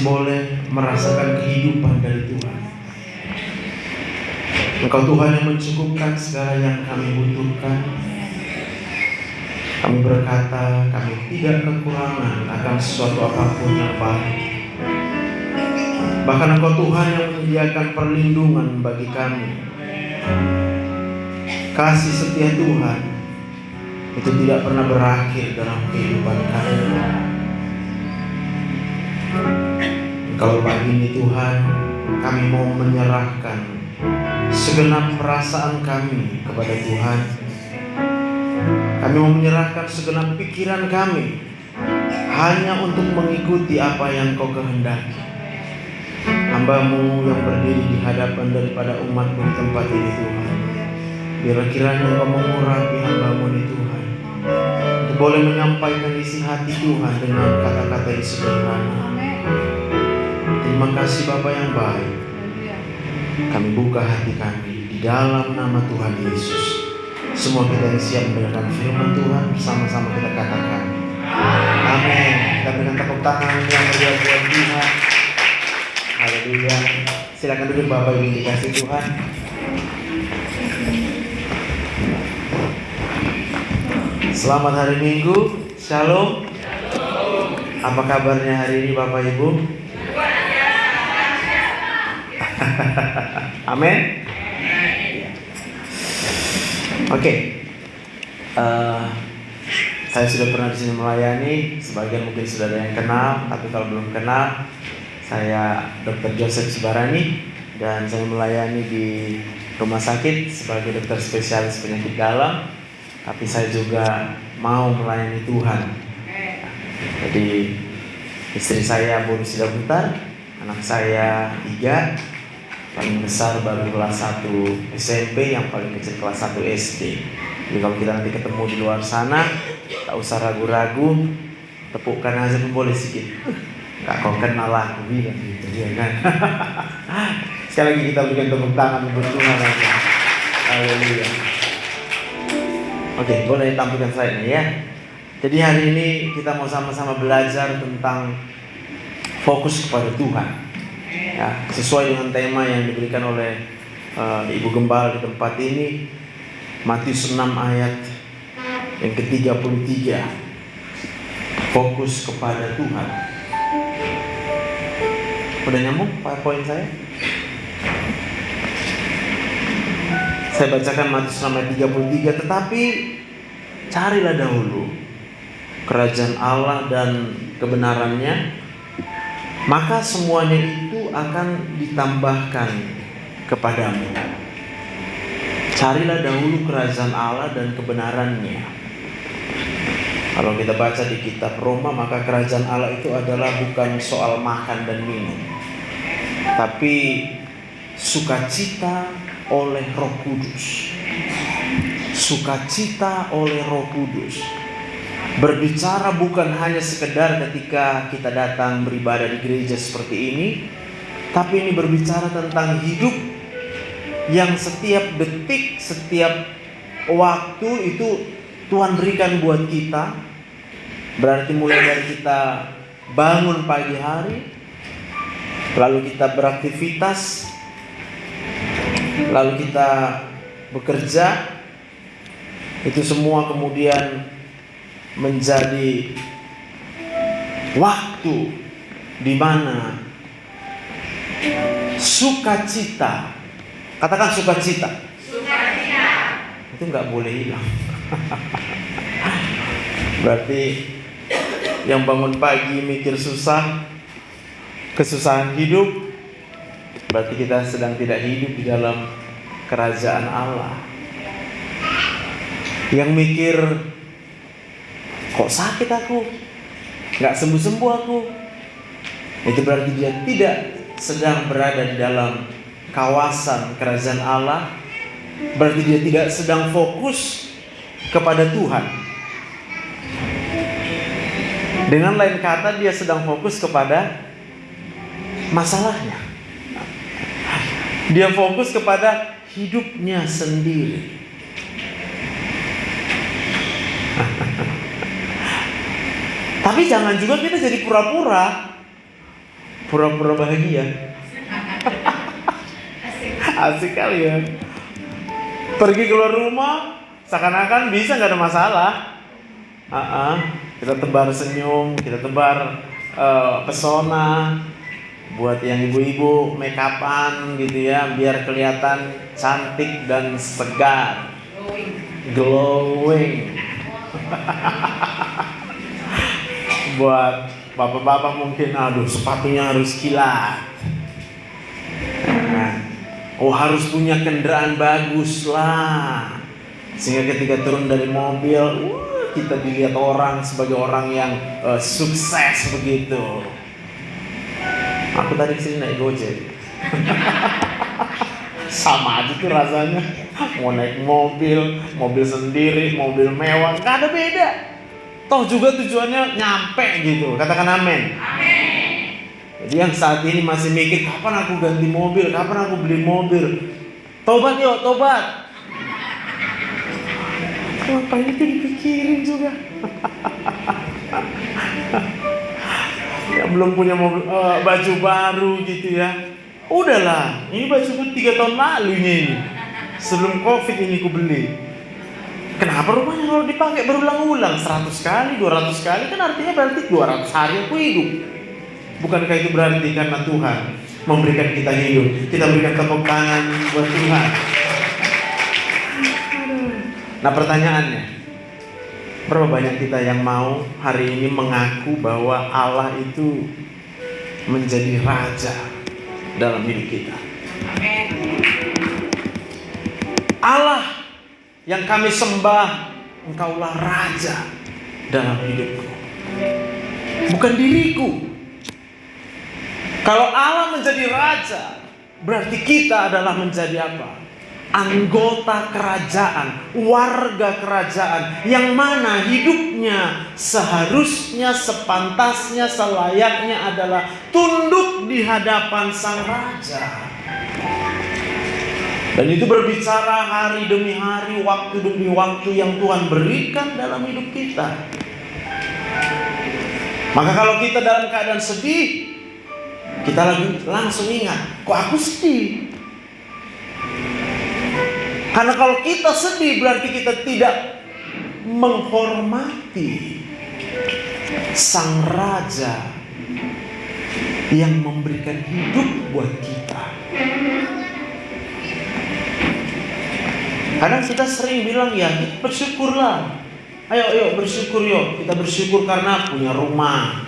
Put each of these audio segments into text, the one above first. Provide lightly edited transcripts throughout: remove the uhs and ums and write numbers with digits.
masih boleh merasakan kehidupan dari Tuhan. Engkau Tuhan yang mencukupkan segala yang kami butuhkan. Kami berkata kami tidak kekurangan akan sesuatu apapun yang baik. Bahkan Engkau Tuhan yang menyediakan perlindungan bagi kami. Kasih setia Tuhan itu tidak pernah berakhir dalam kehidupan kami. Kalau pagi ini Tuhan, kami mau menyerahkan segenap perasaan kami kepada Tuhan. Kami mau menyerahkan segenap pikiran kami hanya untuk mengikuti apa yang Kau kehendaki. Hamba-Mu yang berdiri di hadapan daripada umat-Mu di tempat ini Tuhan, biarlah kiranya Kau mengurapi hamba-Mu ini Tuhan, untuk boleh menyampaikan isi hati Tuhan dengan kata-kata yang sederhana. Terima kasih Bapa yang baik. Kami buka hati kami di dalam nama Tuhan Yesus. Semua kita yang siap mendengarkan firman Tuhan, bersama-sama kita katakan amin. Kita berikan tepuk tangan yang meriah buat Tuhan. Haleluya. Silakan duduk Bapak Ibu dikasih Tuhan. Selamat hari Minggu. Shalom. Apa kabarnya hari ini Bapak Ibu? Amin. Oke. Saya sudah pernah di sini melayani. Sebagian mungkin sudah ada yang kenal, tapi kalau belum kenal, saya Dr. Joseph Sibarani dan saya melayani di rumah sakit sebagai dokter spesialis penyakit dalam. Tapi saya juga mau melayani Tuhan. Jadi istri saya Boris Sidaputar, anak saya 3, paling besar baru kelas 1 SMP, yang paling kecil kelas 1 SD. Jadi kalau kita nanti ketemu di luar sana, tak usah ragu-ragu, tepukkan aja pun boleh sedikit. Gak kau kenal aku bilang gitu, ya kan? Sekali lagi kita berikan tepuk tangan untuk Tuhan aja. Haleluya. Oke, boleh tampilkan slide-nya ya. Jadi hari ini kita mau sama-sama belajar tentang fokus kepada Tuhan. Ya, sesuai dengan tema yang diberikan oleh Ibu Gembala di tempat ini, Matius 6 ayat yang ke-33. Fokus kepada Tuhan. Udah nyambung PowerPoint saya? Saya bacakan Matius 6 ayat 33. Tetapi carilah dahulu kerajaan Allah dan kebenarannya, maka semuanya itu akan ditambahkan kepadamu. Carilah dahulu kerajaan Allah dan kebenarannya. Kalau kita baca di kitab Roma, maka kerajaan Allah itu adalah bukan soal makan dan minum, tapi sukacita oleh Roh Kudus. Sukacita oleh Roh Kudus. Berbicara bukan hanya sekedar ketika kita datang beribadah di gereja seperti ini, tapi ini berbicara tentang hidup yang setiap detik, setiap waktu itu Tuhan berikan buat kita. Berarti mulai dari kita bangun pagi hari, lalu kita beraktivitas, lalu kita bekerja, itu semua kemudian menjadi waktu di mana sukacita, katakan sukacita, itu nggak boleh hilang. Berarti yang bangun pagi mikir susah, kesusahan hidup, berarti kita sedang tidak hidup di dalam kerajaan Allah. Yang mikir, kok sakit aku, gak sembuh-sembuh aku, itu berarti dia tidak sedang berada di dalam kawasan kerajaan Allah. Berarti dia tidak sedang fokus kepada Tuhan. Dengan lain kata, dia sedang fokus kepada masalahnya. Dia fokus kepada hidupnya sendiri. Tapi jangan juga kita jadi pura-pura Pura-pura bahagia. Asik kali ya. Pergi keluar rumah seakan-akan bisa, nggak ada masalah. Kita tebar senyum, kita tebar pesona. Buat yang ibu-ibu make upan gitu ya, biar kelihatan cantik dan segar, glowing. Buat bapak-bapak mungkin, aduh sepatunya harus kilat. Harus punya kendaraan bagus lah, sehingga ketika turun dari mobil, kita dilihat orang sebagai orang yang sukses begitu. Aku tadi kesini naik Gojek. Sama aja tuh rasanya. Mau naik mobil sendiri, mobil mewah, gak ada beda. Toh juga tujuannya nyampe gitu. Katakan amin. Jadi yang saat ini masih mikir, kapan aku ganti mobil, kapan aku beli mobil. Tobat yuk, tobat. Ngapain itu dipikirin juga. Yang belum punya mobil, baju baru gitu ya. Udahlah, ini bajuku 3 tahun lalunya ini. Sebelum Covid ini ku beli. Kenapa rupanya kalau dipakai berulang-ulang 100 kali, 200 kali, kan artinya berarti 200 hari aku hidup. Bukankah itu berarti karena Tuhan memberikan kita hidup? Kita berikan tepuk tangan buat Tuhan. Nah pertanyaannya, berapa banyak kita yang mau hari ini mengaku bahwa Allah itu menjadi raja dalam hidup kita? Allah yang kami sembah, Engkaulah raja dalam hidupku, bukan diriku. Kalau Allah menjadi raja, berarti kita adalah menjadi apa? Anggota kerajaan, warga kerajaan, yang mana hidupnya seharusnya, sepantasnya, selayaknya adalah tunduk di hadapan sang raja. Dan itu berbicara hari demi hari, waktu demi waktu yang Tuhan berikan dalam hidup kita. Maka kalau kita dalam keadaan sedih, kita langsung ingat, kok aku sedih? Karena kalau kita sedih berarti kita tidak menghormati sang raja yang memberikan hidup buat kita. Kadang kita sering bilang, ya bersyukurlah. Ayo bersyukur yuk. Kita bersyukur karena punya rumah.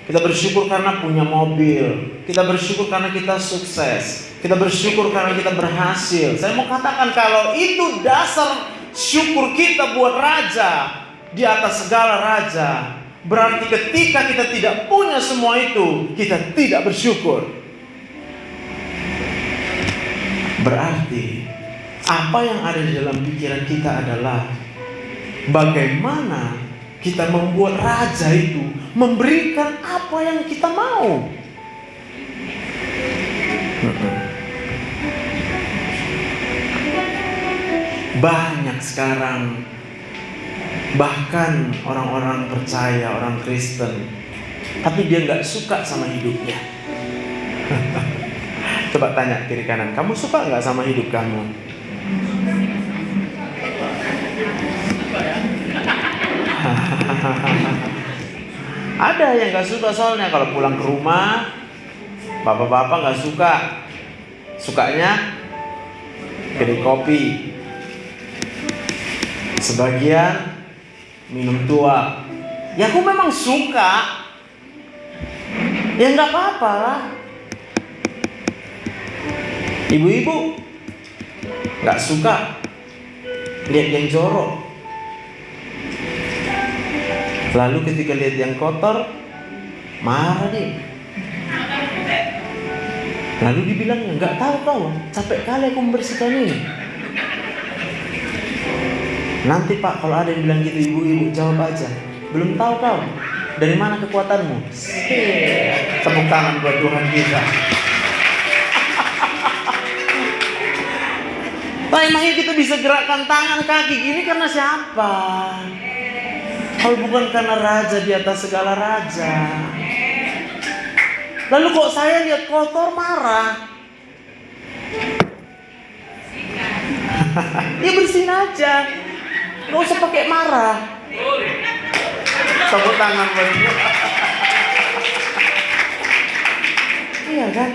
Kita bersyukur karena punya mobil. Kita bersyukur karena kita sukses. Kita bersyukur karena kita berhasil. Saya mau katakan kalau itu dasar syukur kita buat raja di atas segala raja, berarti ketika kita tidak punya semua itu, kita tidak bersyukur. Berarti apa yang ada di dalam pikiran kita adalah bagaimana kita membuat raja itu memberikan apa yang kita mau. Banyak sekarang, bahkan orang-orang percaya, orang Kristen, tapi dia gak suka sama hidupnya. Coba tanya kiri kanan, kamu suka gak sama hidup kamu? Ada yang gak suka, soalnya kalau pulang ke rumah, bapak-bapak gak suka. Sukanya kedai kopi, sebagian minum tua. Ya aku memang suka, ya gak apa-apa lah. Ibu-ibu gak suka lihat yang jorok. Lalu ketika lihat yang kotor, marah deh. Lalu dibilangnya, gak tahu kau, capek kali aku membersihkan ini. Nanti Pak, kalau ada yang bilang gitu, ibu-ibu jawab aja, belum tahu kau, dari mana kekuatanmu? Tepuk tangan buat Tuhan kita. Makanya kita bisa gerakkan tangan kaki gini karena siapa? Kalau bukan karena raja di atas segala raja. Lalu kok saya lihat kotor marah? Ya bersihin aja, nggak usah pakai marah. Tepuk tangan buat dia. Iya kan?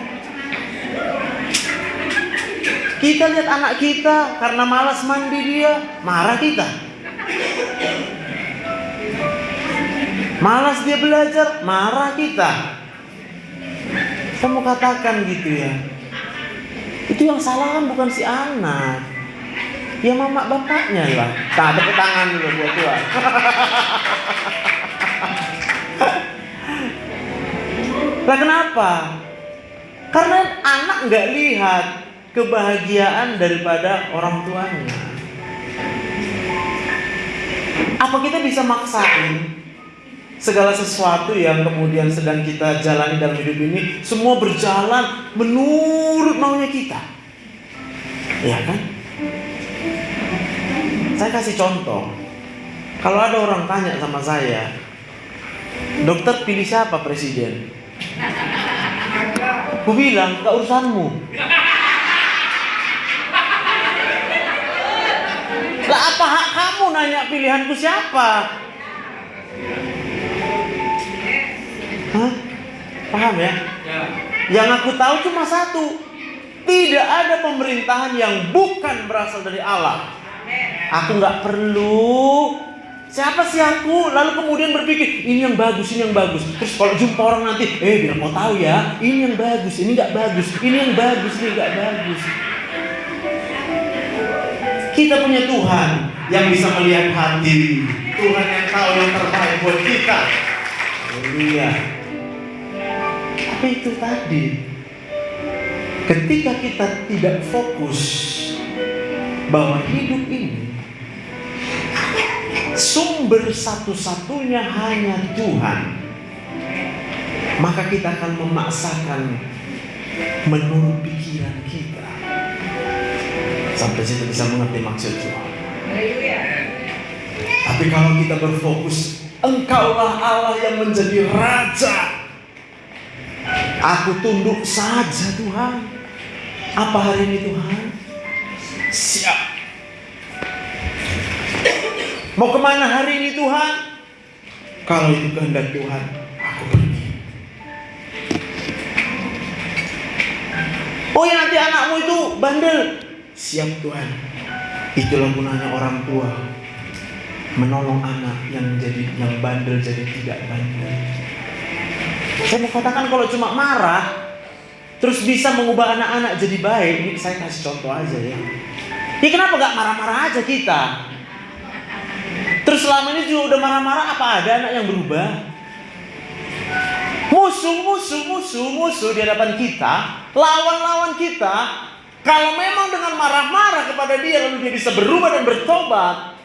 Kita lihat anak kita karena malas mandi dia, marah kita. Malas dia belajar, marah kita. Saya mau katakan gitu ya, itu yang salah kan bukan si anak, ya mama bapaknya lah. Tepuk tangan dulu buat Tuhan. Lah kenapa? Karena anak nggak lihat kebahagiaan daripada orang tuanya. Apa kita bisa maksain segala sesuatu yang kemudian sedang kita jalani dalam hidup ini semua berjalan menurut maunya kita? Ya kan? Saya kasih contoh. Kalau ada orang tanya sama saya, dokter pilih siapa presiden? Aku bilang, gak urusanmu. Lah apa hak kamu nanya pilihanku siapa? Hah? Paham ya? Yang aku tahu cuma satu. Tidak ada pemerintahan yang bukan berasal dari Allah. Aku gak perlu siapa sih aku, lalu kemudian berpikir ini yang bagus, ini yang bagus. Terus kalau jumpa orang nanti, biar mau tahu ya, ini yang bagus, ini nggak bagus, ini yang bagus, ini nggak bagus. Kita punya Tuhan yang bisa melihat hati, Tuhan yang tahu yang terbaik buat kita. Haleluya. Apa itu tadi? Ketika kita tidak fokus bahwa hidup ini sumber satu-satunya hanya Tuhan, maka kita akan memaksakan menurut pikiran kita. Sampai situ bisa mengerti maksud Tuhan. Tapi kalau kita berfokus, Engkaulah Allah yang menjadi Raja, aku tunduk saja Tuhan. Apa hari ini Tuhan? Siap. Mau kemana hari ini Tuhan? Kalau itu kehendak Tuhan, aku pergi. Oh ya, nanti anakmu itu bandel. Siap Tuhan. Itulah gunanya orang tua, menolong anak yang bandel jadi tidak bandel. Saya mau katakan kalau cuma marah terus bisa mengubah anak-anak jadi baik, ini saya kasih contoh aja ya. Ya kenapa gak marah-marah aja kita? Terus selama ini juga udah marah-marah, apa ada anak yang berubah? Musuh di hadapan kita, lawan-lawan kita. Kalau memang dengan marah-marah kepada dia lalu dia bisa berubah dan bertobat,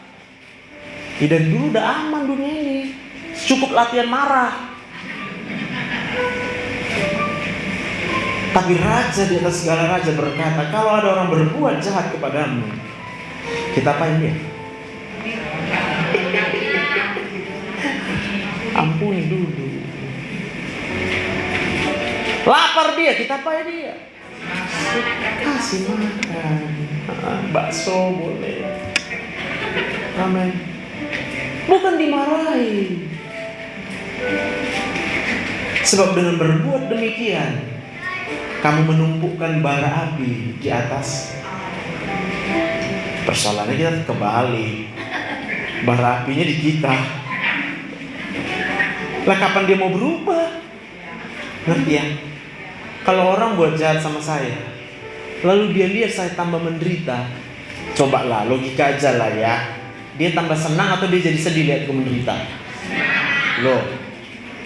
dan dulu udah aman dunia ini. Cukup latihan marah. Tapi Raja di atas segala raja berkata, kalau ada orang berbuat jahat kepadamu, kita apain dia? Ampuni dulu. Lapar dia, kita apain dia? Kasih makan. Bakso boleh. Amin. Bukan dimarahi. Sebab dengan berbuat demikian, kamu menumpukan bara api di atas. Persoalannya kita kebalik. Bara apinya di kita. Lah kapan dia mau berubah? Ngerti ya? Kalau orang buat jahat sama saya, lalu dia lihat saya tambah menderita, cobalah logika aja lah ya. Dia tambah senang atau dia jadi sedih lihat aku menderita? Loh.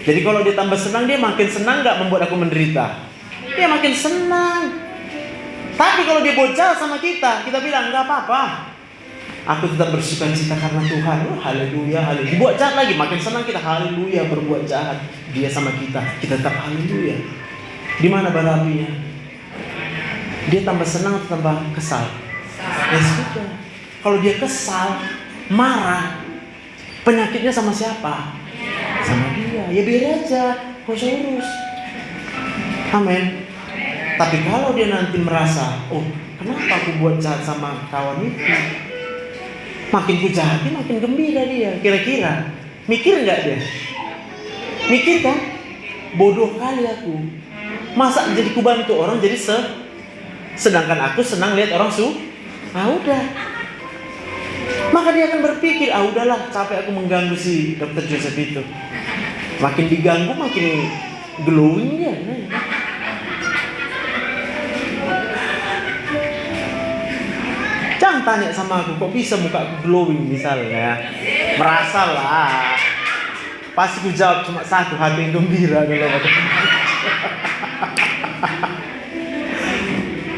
Jadi kalau dia tambah senang, dia makin senang gak membuat aku menderita? Dia makin senang. Tapi kalau dia buat jahat sama kita bilang gak apa-apa, aku tetap bersuka cita karena Tuhan. Oh, haleluya, haleluya. Dibuat jahat lagi, makin senang kita, haleluya. Berbuat jahat dia sama kita tetap haleluya. Di mana bara apinya? Dia tambah senang atau tambah kesal? Ya sudah. Kalau dia kesal, marah, penyakitnya sama siapa? Sama dia. Ya biar aja, kau usah urus. Amin. Tapi kalau dia nanti merasa, oh kenapa aku buat jahat sama kawan itu, makin ku jahati makin gembira dia. Kira-kira mikir nggak dia? Mikir kan? Bodoh kali aku. Masa jadi ku bantu orang jadi sedangkan aku senang lihat orang udah. Maka dia akan berpikir, udahlah, capek aku mengganggu si Dr. Joseph itu. Makin diganggu makin glowing dia. Jangan tanya sama aku, kok bisa muka aku glowing misalnya. Merasa lah. Pasti ku jawab cuma satu, hati yang gembira.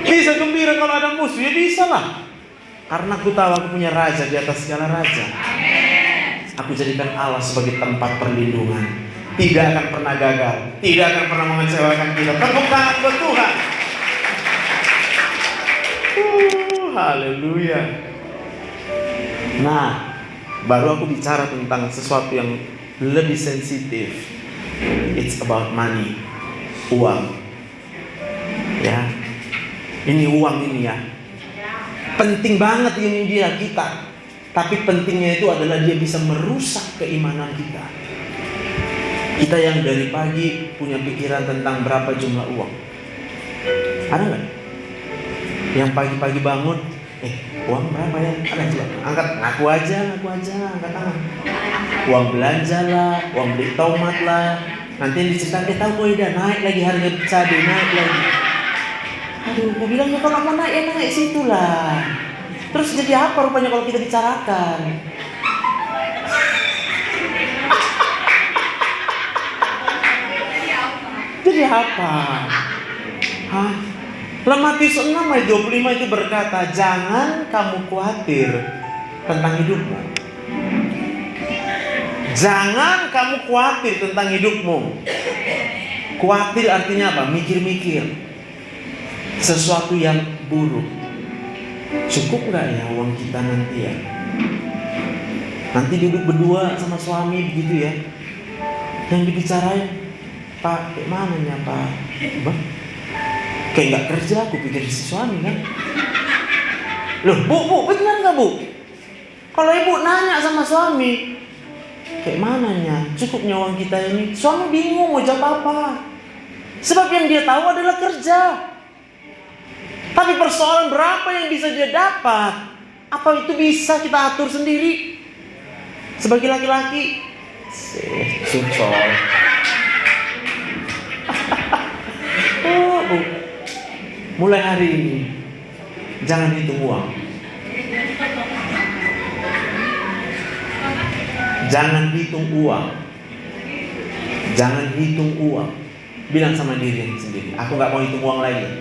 Bisa gembira kalau ada musuh, ya bisa lah. Karena aku tahu aku punya raja di atas segala raja. Aku jadikan Allah sebagai tempat perlindungan. Tidak akan pernah gagal, tidak akan pernah mengecewakan kita. Tepuk tangan buat Tuhan. Haleluya. Nah, baru aku bicara tentang sesuatu yang lebih sensitif. It's about money, uang. Ya, ini uang ini ya. Penting banget ini dia kita. Tapi pentingnya itu adalah dia bisa merusak keimanan kita. Kita yang dari pagi punya pikiran tentang berapa jumlah uang. Ada nggak? Yang pagi-pagi bangun, uang berapa ya? Ada coba, angkat, ngaku aja, angkat tangan. Uang belanja lah, uang beli tomat lah. Nanti yang diceritain, tahu kok udah naik lagi harga cabai, naik lagi. Aduh, gue bilang ya kalau mau naik ya naik situ lah. Terus jadi apa rupanya kalau kita bicarakan? Jadi apa? Hah? Matius 6 ayat 25 itu berkata, jangan kamu khawatir tentang hidupmu. Jangan kamu khawatir tentang hidupmu. Khawatir artinya apa? Mikir-mikir sesuatu yang buruk. Cukup gak ya uang kita nanti ya? Nanti duduk berdua sama suami begitu ya. Yang dibicarain, Pak, kayak mana ya Pak? Kayak gak kerja, aku pikir si suami kan. Loh bu, benar gak bu? Kalau ibu nanya sama suami, kayak mananya, cukupnya uang kita ini? Suami bingung mau jawab apa. Sebab yang dia tahu adalah kerja. Tapi persoalan berapa yang bisa dia dapat, apa itu bisa kita atur sendiri? Sebagai laki-laki, curcol. Mulai hari ini jangan hitung uang. Jangan hitung uang. Jangan hitung uang. Bilang sama diri sendiri, aku gak mau hitung uang lagi.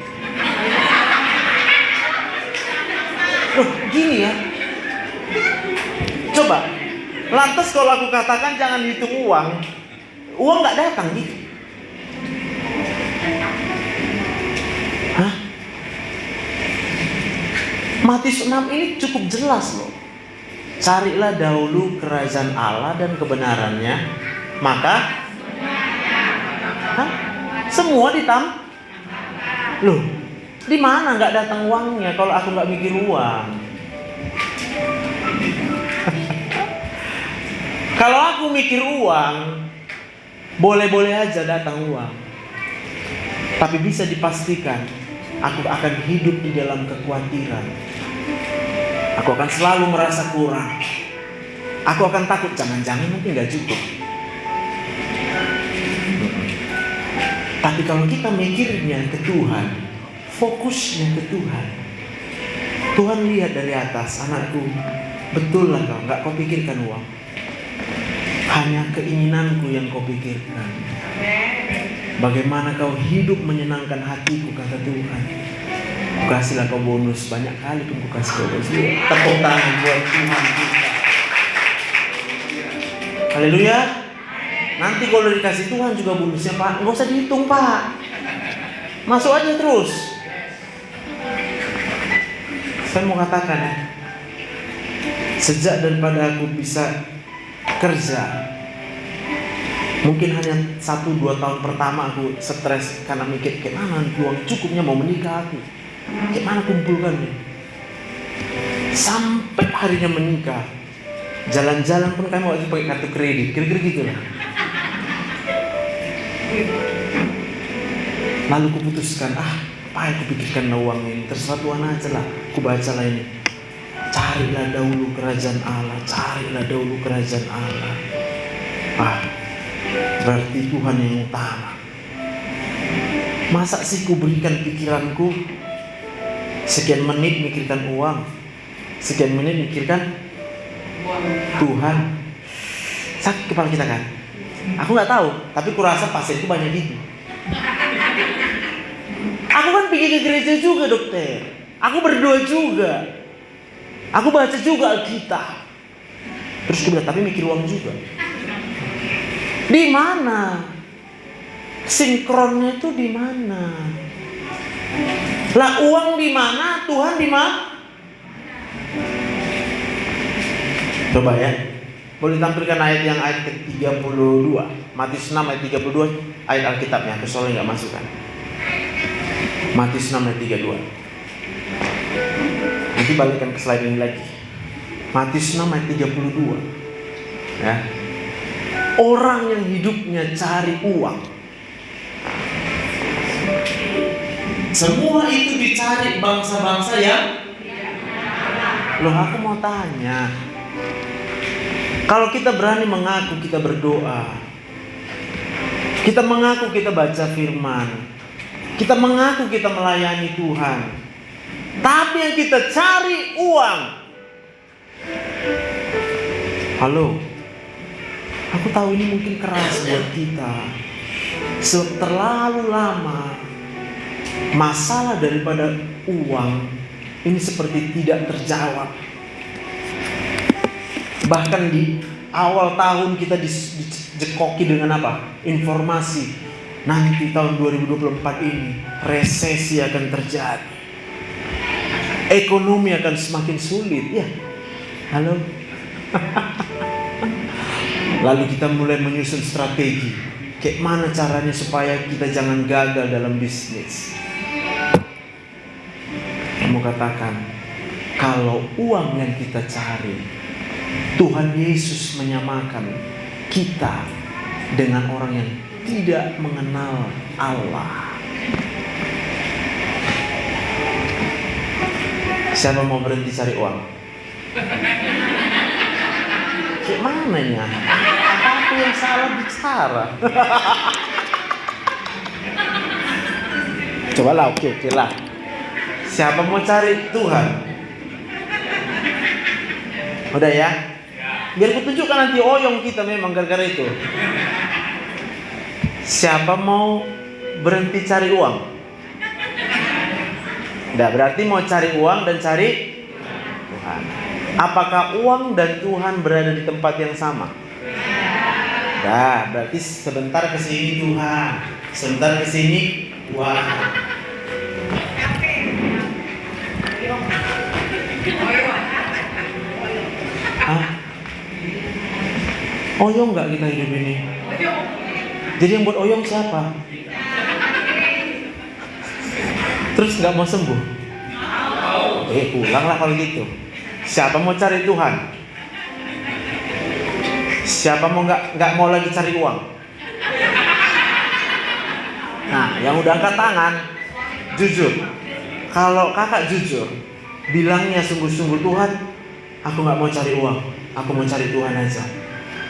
Loh, gini ya. Coba, lantas kalau aku katakan jangan hitung uang gak datang gitu. Hah? Matius 6 ini cukup jelas loh. Carilah dahulu kerajaan Allah dan kebenarannya, maka semua Loh, di mana nggak datang uangnya kalau aku nggak mikir uang? Kalau aku mikir uang, boleh-boleh aja datang uang. Tapi bisa dipastikan, aku akan hidup di dalam kekhawatiran. Aku akan selalu merasa kurang. Aku akan takut jangan-jangan nanti nggak cukup. Tapi kalau kita mikirnya ke Tuhan, fokusnya ke Tuhan, Tuhan lihat dari atas, anakku, betul lah kau pikirkan uang. Hanya keinginanku yang kau pikirkan. Bagaimana kau hidup menyenangkan hatiku, kata Tuhan. Kasihlah kau bonus, banyak kali pun ku kasih kau bonus. Tepuk tangan buat Tuhan kita. Haleluya. Nanti kalau dikasih Tuhan juga bonusnya Pak, nggak usah dihitung Pak, masuk aja terus. Saya mau katakan ya, sejak daripada aku bisa kerja, Mungkin hanya 1-2 tahun pertama aku stres karena mikir gimana uang cukupnya mau menikah aku, gimana kumpulkannya. Sampai harinya menikah, jalan-jalan pun kamu waktu pakai kartu kredit, kira-kira gitu lah. Lalu kuputuskan, apa yang kupikirkan uang ini, terserah Tuhan aja lah. Kubacalah ini, carilah dahulu kerajaan Allah, carilah dahulu kerajaan Allah. Berarti Tuhan yang utama. Masa sih kuberikan pikiranku sekian menit mikirkan uang, sekian menit mikirkan Tuhan. Sakit kepala kita kan? Aku nggak tahu, tapi kurasa pasien itu banyak gitu. Aku kan pergi ke gereja juga, dokter. Aku berdoa juga. Aku baca juga Alkitab. Terus aku bilang, tapi mikir uang juga. Di mana? Sinkronnya itu di mana? Lah uang di mana? Tuhan di mana? Coba ya. Boleh tampilkan ayat yang ayat ke-32. Matius 6 ayat 32 ayat Alkitabnya. Aku soalnya nggak masukkan. Matius 6 ayat 32. Nanti balikkan ke slide ini lagi. Matius 6 ayat 32. Ya. Orang yang hidupnya cari uang, semua itu dicari bangsa-bangsa yang loh, aku mau tanya, kalau kita berani mengaku kita berdoa, kita mengaku kita baca firman, kita mengaku kita melayani Tuhan, tapi yang kita cari uang. Halo, aku tahu ini mungkin keras buat kita. Terlalu lama masalah daripada uang ini seperti tidak terjawab. Bahkan di awal tahun kita dijekoki dengan apa? Informasi nanti tahun 2024 ini resesi akan terjadi, ekonomi akan semakin sulit. Ya, halo. Lalu kita mulai menyusun strategi, kayak mana caranya supaya kita jangan gagal dalam bisnis. Kamu katakan, kalau uang yang kita cari, Tuhan Yesus menyamakan kita dengan orang yang tidak mengenal Allah. Siapa mau berhenti cari uang? Kayak mananya? Apa yang salah bicara? Coba lah, oke lah. Siapa mau cari Tuhan? Udah ya? Biar ku tunjukkan nanti oyong kita memang gara-gara itu. Siapa mau berhenti cari uang? Udah, berarti mau cari uang dan cari Tuhan. Apakah uang dan Tuhan berada di tempat yang sama? Nah, berarti sebentar ke sini Tuhan, sebentar ke sini Tuhan. Oyong nggak kita hidup ini? Jadi yang buat oyong siapa? Terus nggak mau sembuh? Pulanglah kalau gitu. Siapa mau cari Tuhan? Siapa mau nggak mau lagi cari uang? Nah, yang udah angkat tangan, jujur. Kalau kakak jujur, bilangnya sungguh-sungguh, Tuhan, aku nggak mau cari uang, aku mau cari Tuhan aja.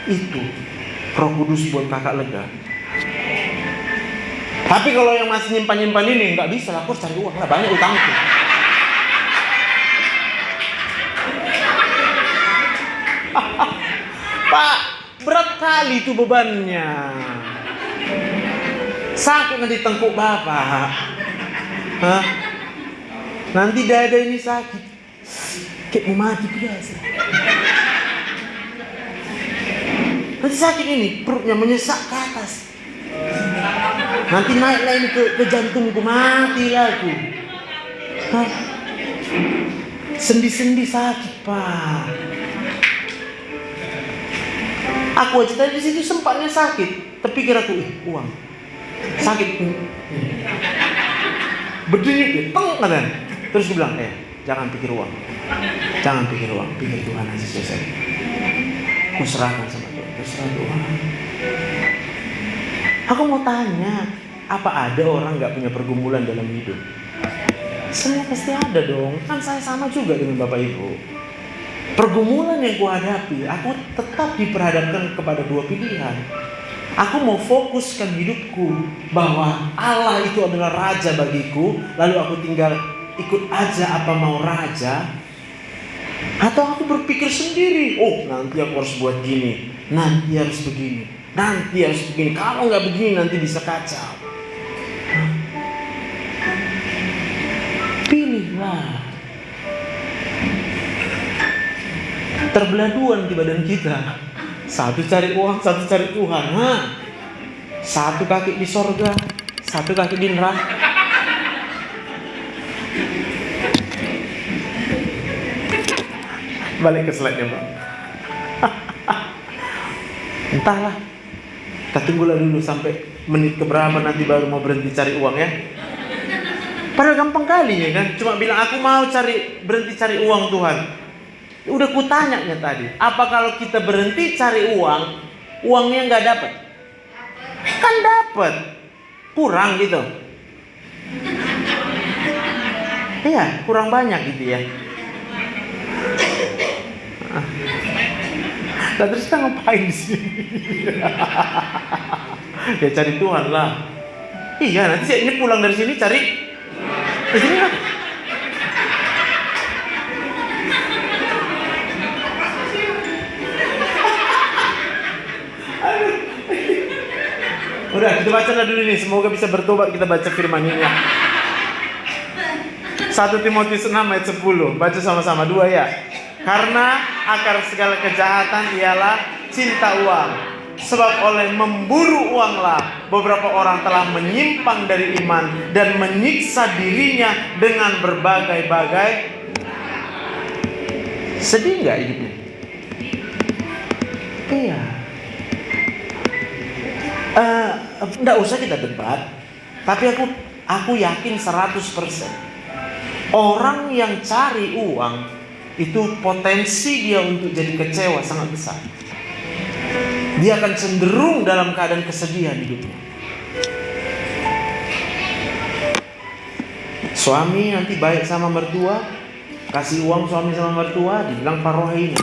Itu Roh Kudus buat kakak lega. Tapi kalau yang masih nyimpan ini nggak bisa, aku harus cari uang, lah banyak utangku. Pak, berat kali itu bebannya. Sakit nanti tengkuk bapak. Nanti dada ini sakit, kayak mau mati biasa. Nanti sakit ini, perutnya menyesak ke atas. Nanti naiklah ini ke jantungku, mati aku. Sendi-sendi sakit pak. Aku aja tadi di situ sempatnya sakit. terpikir aku, uang. Sakit. Berdiri, kan. Terus gue bilang, jangan pikir uang. Jangan pikir uang, pikir Tuhan aja selesai. Aku serahkan sama Tuhan, terserah Tuhan. Aku mau tanya, apa ada orang gak punya pergumulan dalam hidup? Semua pasti ada dong. Kan saya sama juga dengan Bapak Ibu. Pergumulan yang kuhadapi, aku tetap diperhadapkan kepada dua pilihan. Aku mau fokuskan hidupku bahwa Allah itu adalah raja bagiku, lalu aku tinggal ikut aja apa mau raja. Atau aku berpikir sendiri, nanti aku harus buat gini, nanti harus begini, nanti harus begini. Kalau nggak begini nanti bisa kacau. Pilihlah. Terbelah dua nanti badan kita. Satu cari uang, satu cari Tuhan. Satu kaki di sorga, satu kaki di neraka. Balik ke slide-nya, Bang. Entahlah. Kita tunggulah dulu sampai menit keberapa nanti baru mau berhenti cari uang ya. Padahal gampang kali ya kan. Cuma bilang aku mau berhenti cari uang Tuhan. Udah kutanyanya tadi. Apa kalau kita berhenti cari uang, uangnya nggak dapat? Kan dapat. Kurang gitu. Iya, kurang banyak gitu ya. Nah, terus kita ngapain di sini? Ya cari Tuhan lah. Iya, nanti saya ini pulang dari sini cari di sini lah. Udah, kita bacalah dulu nih. Semoga bisa bertobat. Kita baca firman ini ya. 1 Timotius 6 ayat 10. Baca sama-sama, 2 ya. Karena akar segala kejahatan ialah cinta uang. Sebab oleh memburu uanglah beberapa orang telah menyimpang dari iman dan menyiksa dirinya dengan berbagai-bagai. Sedih nggak hidupnya? Iya. Nggak usah kita debat. Tapi aku yakin 100% orang yang cari uang itu potensi dia untuk jadi kecewa sangat besar. Dia akan cenderung dalam keadaan kesedihan hidupnya. Suami nanti baik sama mertua, kasih uang suami sama mertua, dibilang parohina.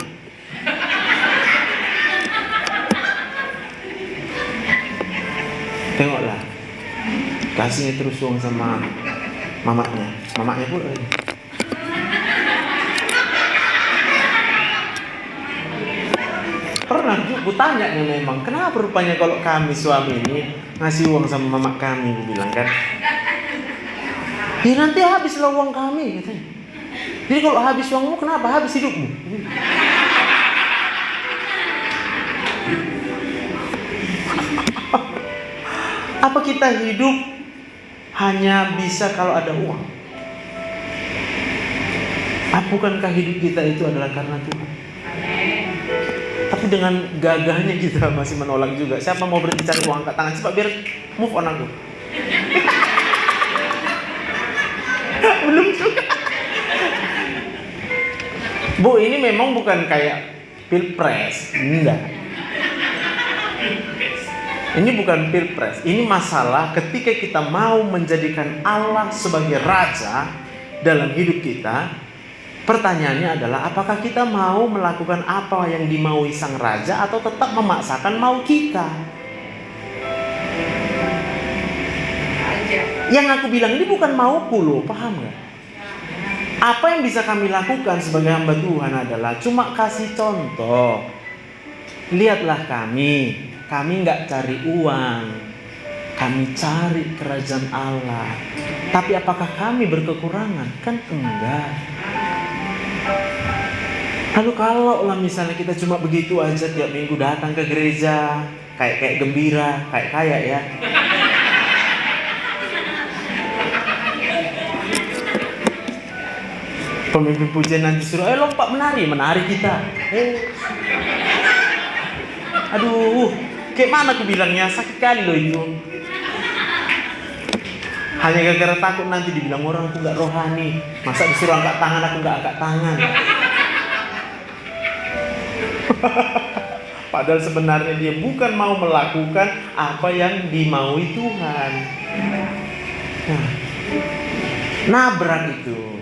Tengoklah, kasihnya terus uang sama mamanya pula. Pernah aku tanya memang, kenapa rupanya kalau kami suami ini ngasih uang sama mama kami, aku bilang kan. Ya nanti habislah uang kami katanya. Jadi kalau habis uangmu, kenapa habis hidupmu? Apa kita hidup hanya bisa kalau ada uang? Bukankah hidup kita itu adalah karena Tuhan? Tapi dengan gagahnya kita masih menolak juga. Siapa mau berhenti cari uang, angkat tangan cepat biar move on aku. Belum juga. Bu, ini memang bukan kayak pilpres, enggak. Ini bukan pilpres. Ini masalah ketika kita mau menjadikan Allah sebagai raja dalam hidup kita. Pertanyaannya adalah, apakah kita mau melakukan apa yang dimaui sang raja atau tetap memaksakan mau kita? Yang aku bilang ini bukan mauku loh, paham gak? Apa yang bisa kami lakukan sebagai hamba Tuhan adalah cuma kasih contoh. Lihatlah kami gak cari uang, kami cari kerajaan Allah. Tapi apakah kami berkekurangan? Kan enggak. Lalu kalau lah misalnya kita cuma begitu aja tiap minggu datang ke gereja, kayak gembira, kayak kaya ya. Pemimpin pujian nanti suruh, lompat menari kita. Aduh, Kayak mana aku bilangnya, sakit kali loh itu. Hanya gara-gara takut nanti dibilang orang aku gak rohani. Masa disuruh angkat tangan, aku gak angkat tangan. Padahal sebenarnya dia bukan mau melakukan apa yang dimaui Tuhan. Nah, nabrak itu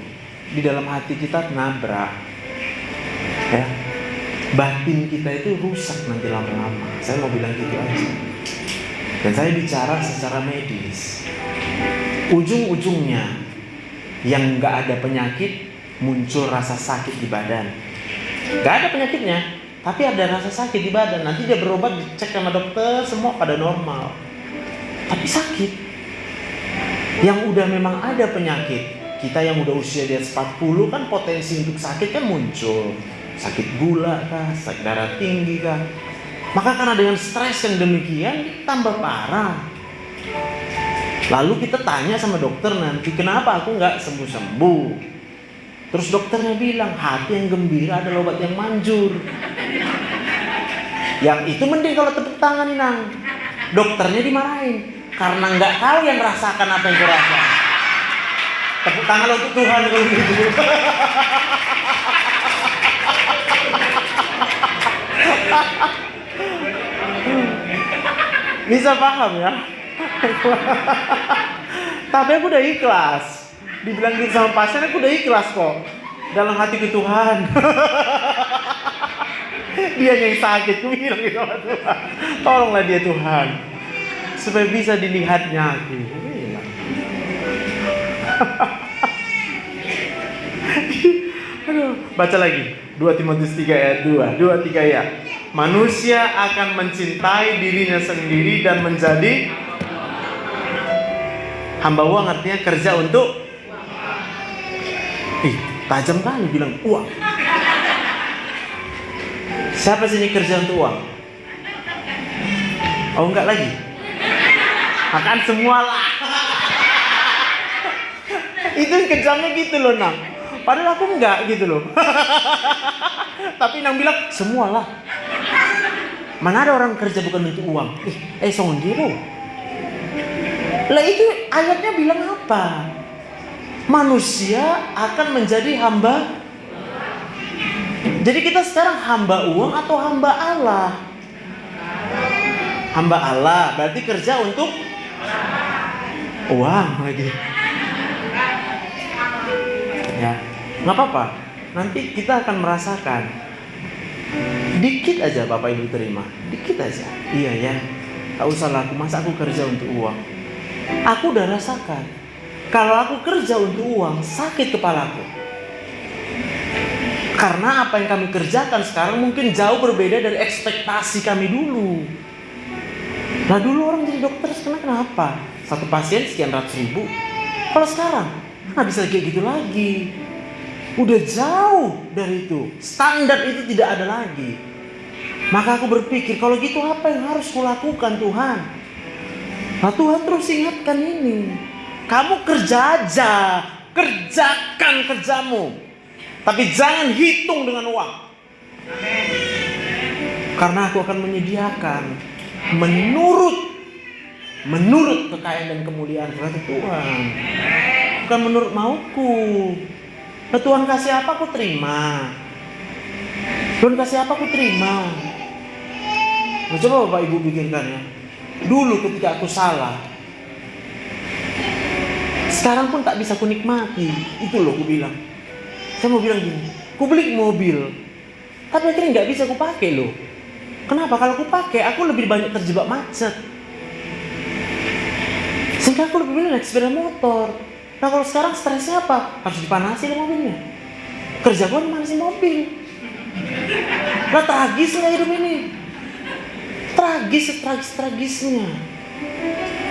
di dalam hati kita, nabrak ya, batin kita itu rusak nanti lama-lama. Saya mau bilang gitu aja. Dan saya bicara secara medis. Ujung-ujungnya yang gak ada penyakit, muncul rasa sakit di badan. Gak ada penyakitnya, tapi ada rasa sakit di badan. Nanti dia berobat, dicek sama dokter, semua pada normal, tapi sakit. Yang udah memang ada penyakit, kita yang udah usia di atas 40 kan potensi untuk sakit kan muncul. Sakit gula kah, sakit darah tinggi kah. Maka karena dengan stres yang demikian tambah parah. Lalu kita tanya sama dokter nanti, kenapa aku nggak sembuh-sembuh? Terus dokternya bilang, hati yang gembira adalah obat yang manjur. Yang itu mending kalau tepuk tangan, Nang. Dokternya dimarahin karena nggak tahu yang rasakan apa yang kurasa. Tepuk tangan untuk Tuhan kalau gitu. Bisa paham ya? Tapi aku udah ikhlas. Dibilang gitu sama pasien, aku udah ikhlas kok. Dalam hatiku, Tuhan. Dia yang sakit, aku bilang gitu sama Tuhan. Tolonglah dia Tuhan, supaya bisa dilihatnya aku. Aduh, baca lagi 2 Timotius 3 ayat 2, 2-3 ya. Manusia akan mencintai dirinya sendiri dan menjadi hamba uang, artinya kerja untuk. Tajam kali bilang uang. Siapa sini kerja untuk uang? Oh enggak lagi. Makan semua lah. Itu kejamnya gitu loh, Nang. Padahal aku enggak gitu loh. Tapi Nang bilang semualah. Mana ada orang kerja bukan untuk uang? Songgiro. Lah itu ayatnya bilang apa? Manusia akan menjadi hamba. Jadi kita sekarang hamba uang atau hamba Allah? Hamba Allah berarti kerja untuk uang lagi. Ya, nggak apa-apa. Nanti kita akan merasakan. Dikit aja Bapak Ibu terima, dikit aja. Iya ya, tak usah lah. Masa aku kerja untuk uang? Aku udah rasakan. Kalau aku kerja untuk uang, sakit kepalaku. Karena apa yang kami kerjakan sekarang mungkin jauh berbeda dari ekspektasi kami dulu. Nah dulu orang jadi dokter sekarang kenapa? Satu pasien sekian ratus ribu. Kalau sekarang nggak bisa kayak gitu lagi. Udah jauh dari itu. Standar itu tidak ada lagi. Maka aku berpikir, kalau gitu apa yang harus kulakukan Tuhan? Nah Tuhan terus ingatkan ini. Kamu kerja aja, kerjakan kerjamu, tapi jangan hitung dengan uang. Karena aku akan menyediakan menurut kekayaan dan kemuliaan kata Tuhan, bukan menurut mauku. Nah, Tuhan kasih apa aku terima. Tuhan kasih apa aku terima. Nah, coba Bapak Ibu pikirkan ya. Dulu ketika aku salah, sekarang pun tak bisa ku nikmati. Itu loh ku bilang. Saya mau bilang gini, ku beli mobil, tapi akhirnya nggak bisa ku pakai loh. Kenapa? Kalau ku pakai, aku lebih banyak terjebak macet. Sehingga aku lebih banyak naik sepeda motor. Nah kalau sekarang stresnya apa? Harus dipanasi lah mobilnya. Kerja gue manasi mobil. Nah tragis nggak hidup ini? Tragisnya.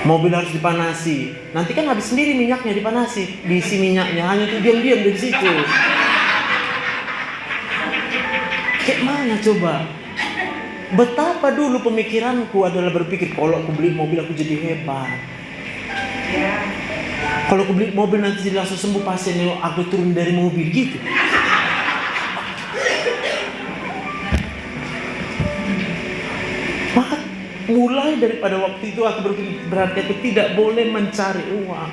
Mobil harus dipanasi. Nanti kan habis sendiri minyaknya dipanasi. Diisi minyaknya hanya tuh diam-diam dari situ. Kayak mana coba? Betapa dulu pemikiranku adalah berpikir kalau aku beli mobil aku jadi hebat. Kalau aku beli mobil nanti jadi langsung sembuh pasiennya, aku turun dari mobil gitu. mulai daripada waktu itu aku berpikir, berarti aku tidak boleh mencari uang.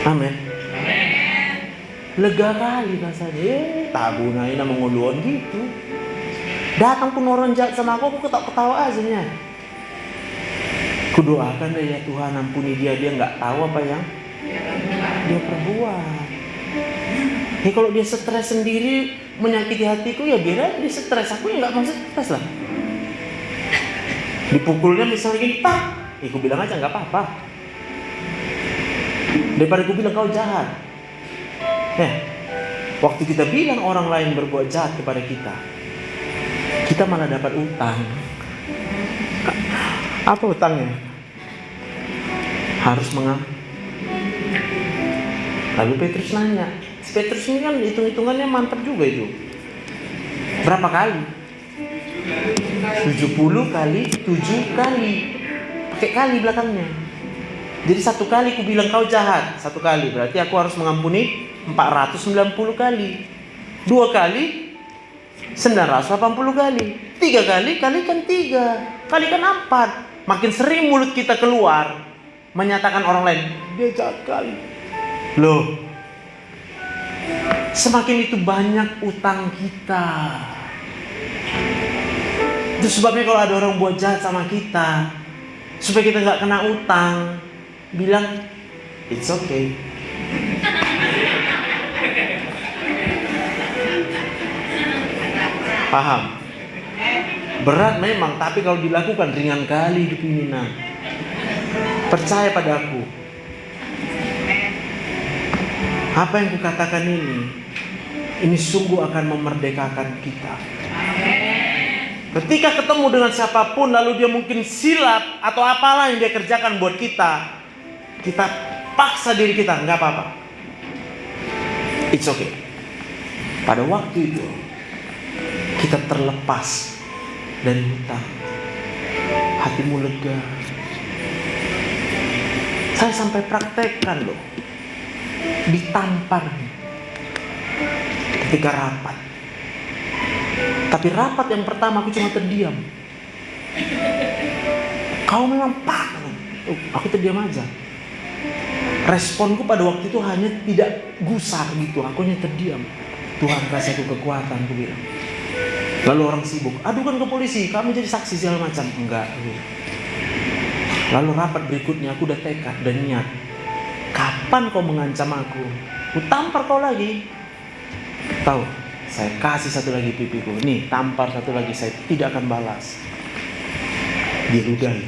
Amin. Lega kali rasanya. Tabunai nama nguluan gitu. Datang pun orang jahat sama aku ketawa-ketawa aja nya. Kudoakan deh ya Tuhan, ampuni dia nggak tahu apa yang dia perbuat. Kalau dia stres sendiri menyakiti hatiku, ya biar dia stres. Aku ya nggak mau stres lah. Dipukulnya misalnya gini, tak, aku bilang aja nggak apa-apa. Daripada aku bilang kau jahat. Waktu kita bilang orang lain berbuat jahat kepada kita malah dapat utang. Apa utangnya? Harus Lalu Petrus nanya. Petrus ini kan hitung-hitungannya mantap juga itu. Berapa kali? 70 kali 7 kali. Pakai kali belakangnya. Jadi 1 kali aku bilang kau jahat, 1 kali. Berarti aku harus mengampuni 490 kali. 2 kali 980 kali. 3 kali kalikan 3, kalikan 4. Makin sering mulut kita keluar menyatakan orang lain, dia jahat kali. Loh, semakin itu banyak utang kita. Itu sebabnya kalau ada orang buat jahat sama kita, supaya kita gak kena utang, bilang, it's okay. Paham? Berat memang, tapi kalau dilakukan ringan kali hidup ini. Percaya pada aku. Apa yang kukatakan ini sungguh akan memerdekakan kita. Ketika ketemu dengan siapapun lalu dia mungkin silap atau apalah yang dia kerjakan buat kita paksa diri kita, nggak apa-apa. It's okay. Pada waktu itu kita terlepas dari hutang. Hatimu lega. Saya sampai praktekkan loh. Ditampar ketika rapat. Tapi rapat yang pertama aku cuma terdiam. Kau memang pak. Aku terdiam aja. Responku pada waktu itu hanya tidak gusar gitu. Aku hanya terdiam. Tuhan kasih aku kekuatan, aku bilang. Lalu orang sibuk, adukan ke polisi, kami jadi saksi segala macam. Enggak. Lalu rapat berikutnya aku udah tekad dan niat. Kapan kau mengancam aku? Ku tampar kau lagi. Tahu, saya kasih 1 lagi pipiku. Nih, tampar 1 lagi, saya tidak akan balas. Diludahi.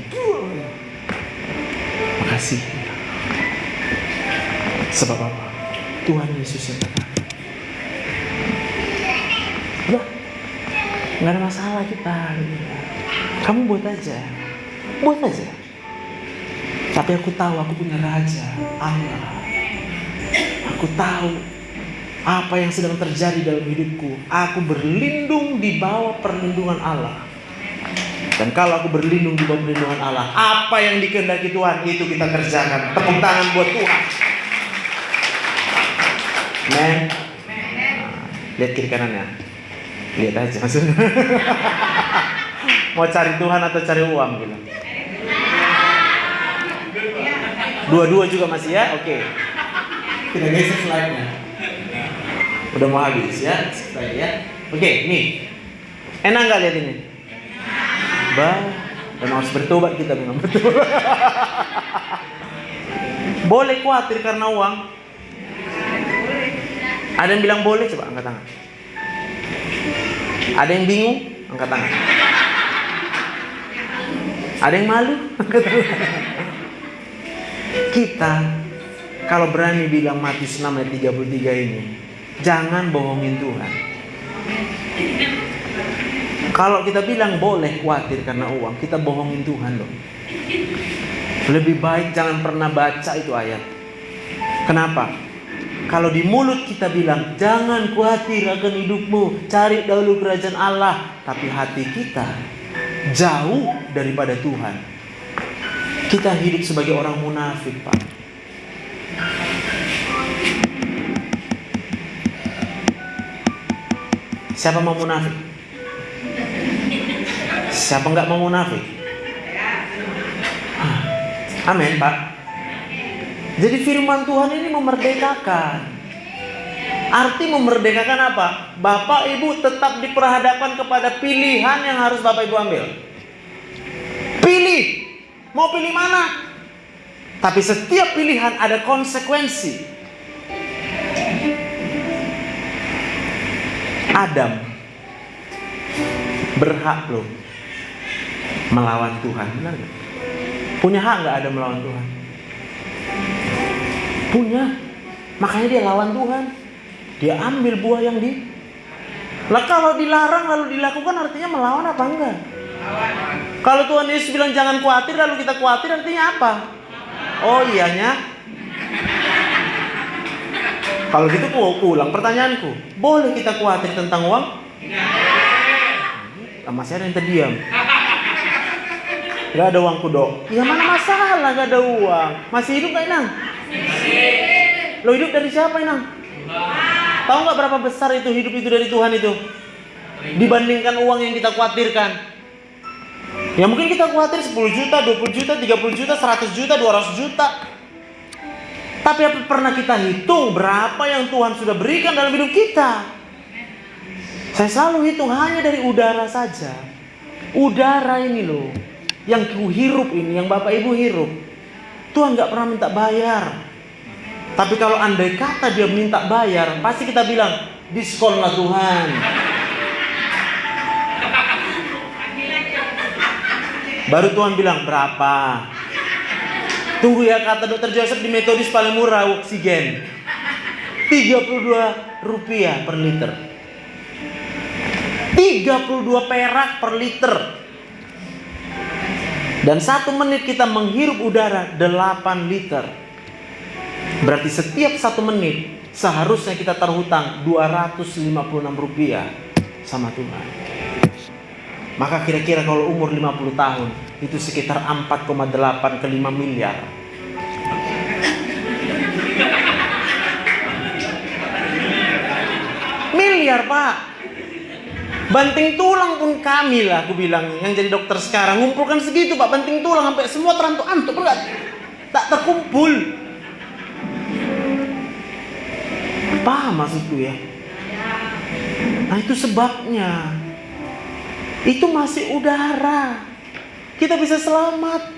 Makasih. Sebab apa? Tuhan Yesus yang kata. Udah, nggak ada masalah kita. Kamu buat aja. Tapi aku tahu aku punya Raja Allah. Aku tahu apa yang sedang terjadi dalam hidupku. Aku berlindung di bawah perlindungan Allah. Dan kalau aku berlindung di bawah perlindungan Allah, apa yang dikehendaki Tuhan itu kita kerjakan. Tepuk tangan buat Tuhan. Amen. Lihat kiri kanannya. Lihat aja maksudnya. Mau cari Tuhan atau cari uang bilang. Dua-dua juga masih ya? Oke. Kita geser slide-nya. Udah mau habis ya? Slide ya. Oke, nih. Enak gak lihat ini? Dan harus bertobat kita memang betul. Boleh khawatir karena uang? Ada yang bilang boleh? Coba angkat tangan. Ada yang bingung? Angkat tangan. Ada yang malu? Angkat tangan. Kita kalau berani bilang Matius 6 ayat 33 ini, jangan bohongin Tuhan. Kalau kita bilang boleh khawatir karena uang, kita bohongin Tuhan loh. Lebih baik jangan pernah baca itu ayat. Kenapa? Kalau di mulut kita bilang jangan khawatir akan hidupmu, cari dahulu kerajaan Allah, tapi hati kita jauh daripada Tuhan. Kita hidup sebagai orang munafik, Pak. Siapa mau munafik? Siapa nggak mau munafik? Amin, Pak. Jadi firman Tuhan ini memerdekakan. Arti memerdekakan apa? Bapak Ibu tetap diperhadapkan kepada pilihan yang harus Bapak Ibu ambil. Pilih. Mau pilih mana? Tapi setiap pilihan ada konsekuensi. Adam berhak loh melawan Tuhan, benar gak? Punya hak gak Adam melawan Tuhan? Punya. Makanya dia lawan Tuhan. Dia ambil buah yang Lah kalau dilarang lalu dilakukan artinya melawan apa enggak? Kalau Tuhan Yesus bilang jangan khawatir lalu kita khawatir artinya apa? Oh iyanya. Kalau gitu aku ulang pertanyaanku. Boleh kita khawatir tentang uang? Masih ada yang terdiam. Gak ada uangku dok. Ya mana masalah gak ada uang. Masih hidup gak Inang? Lo hidup dari siapa Inang? Tahu gak berapa besar itu hidup itu dari Tuhan itu? Dibandingkan uang yang kita khawatirkan. Ya mungkin kita khawatir 10 juta, 20 juta, 30 juta, 100 juta, 200 juta. Tapi apa pernah kita hitung berapa yang Tuhan sudah berikan dalam hidup kita? Saya selalu hitung hanya dari udara saja. Udara ini loh, yang ku hirup ini, yang Bapak Ibu hirup, Tuhan gak pernah minta bayar. Tapi kalau andai kata dia minta bayar, pasti kita bilang, diskon lah Tuhan. Baru Tuhan bilang, berapa? Tunggu ya, kata Dr. Joseph di Metodis paling murah oksigen. Rp32 per liter. 32 perak per liter. Dan 1 menit kita menghirup udara 8 liter. Berarti setiap 1 menit seharusnya kita terhutang Rp256 sama Tuhan. Maka kira-kira kalau umur 50 tahun itu sekitar 4,8 ke 5 miliar. Miliar Pak. Banting tulang pun kami lah, aku bilang yang jadi dokter sekarang ngumpulkan segitu Pak, banting tulang sampai semua terantuk-antuk pun tak terkumpul. Paham maksudku ya? Nah itu sebabnya. Itu masih udara. Kita bisa selamat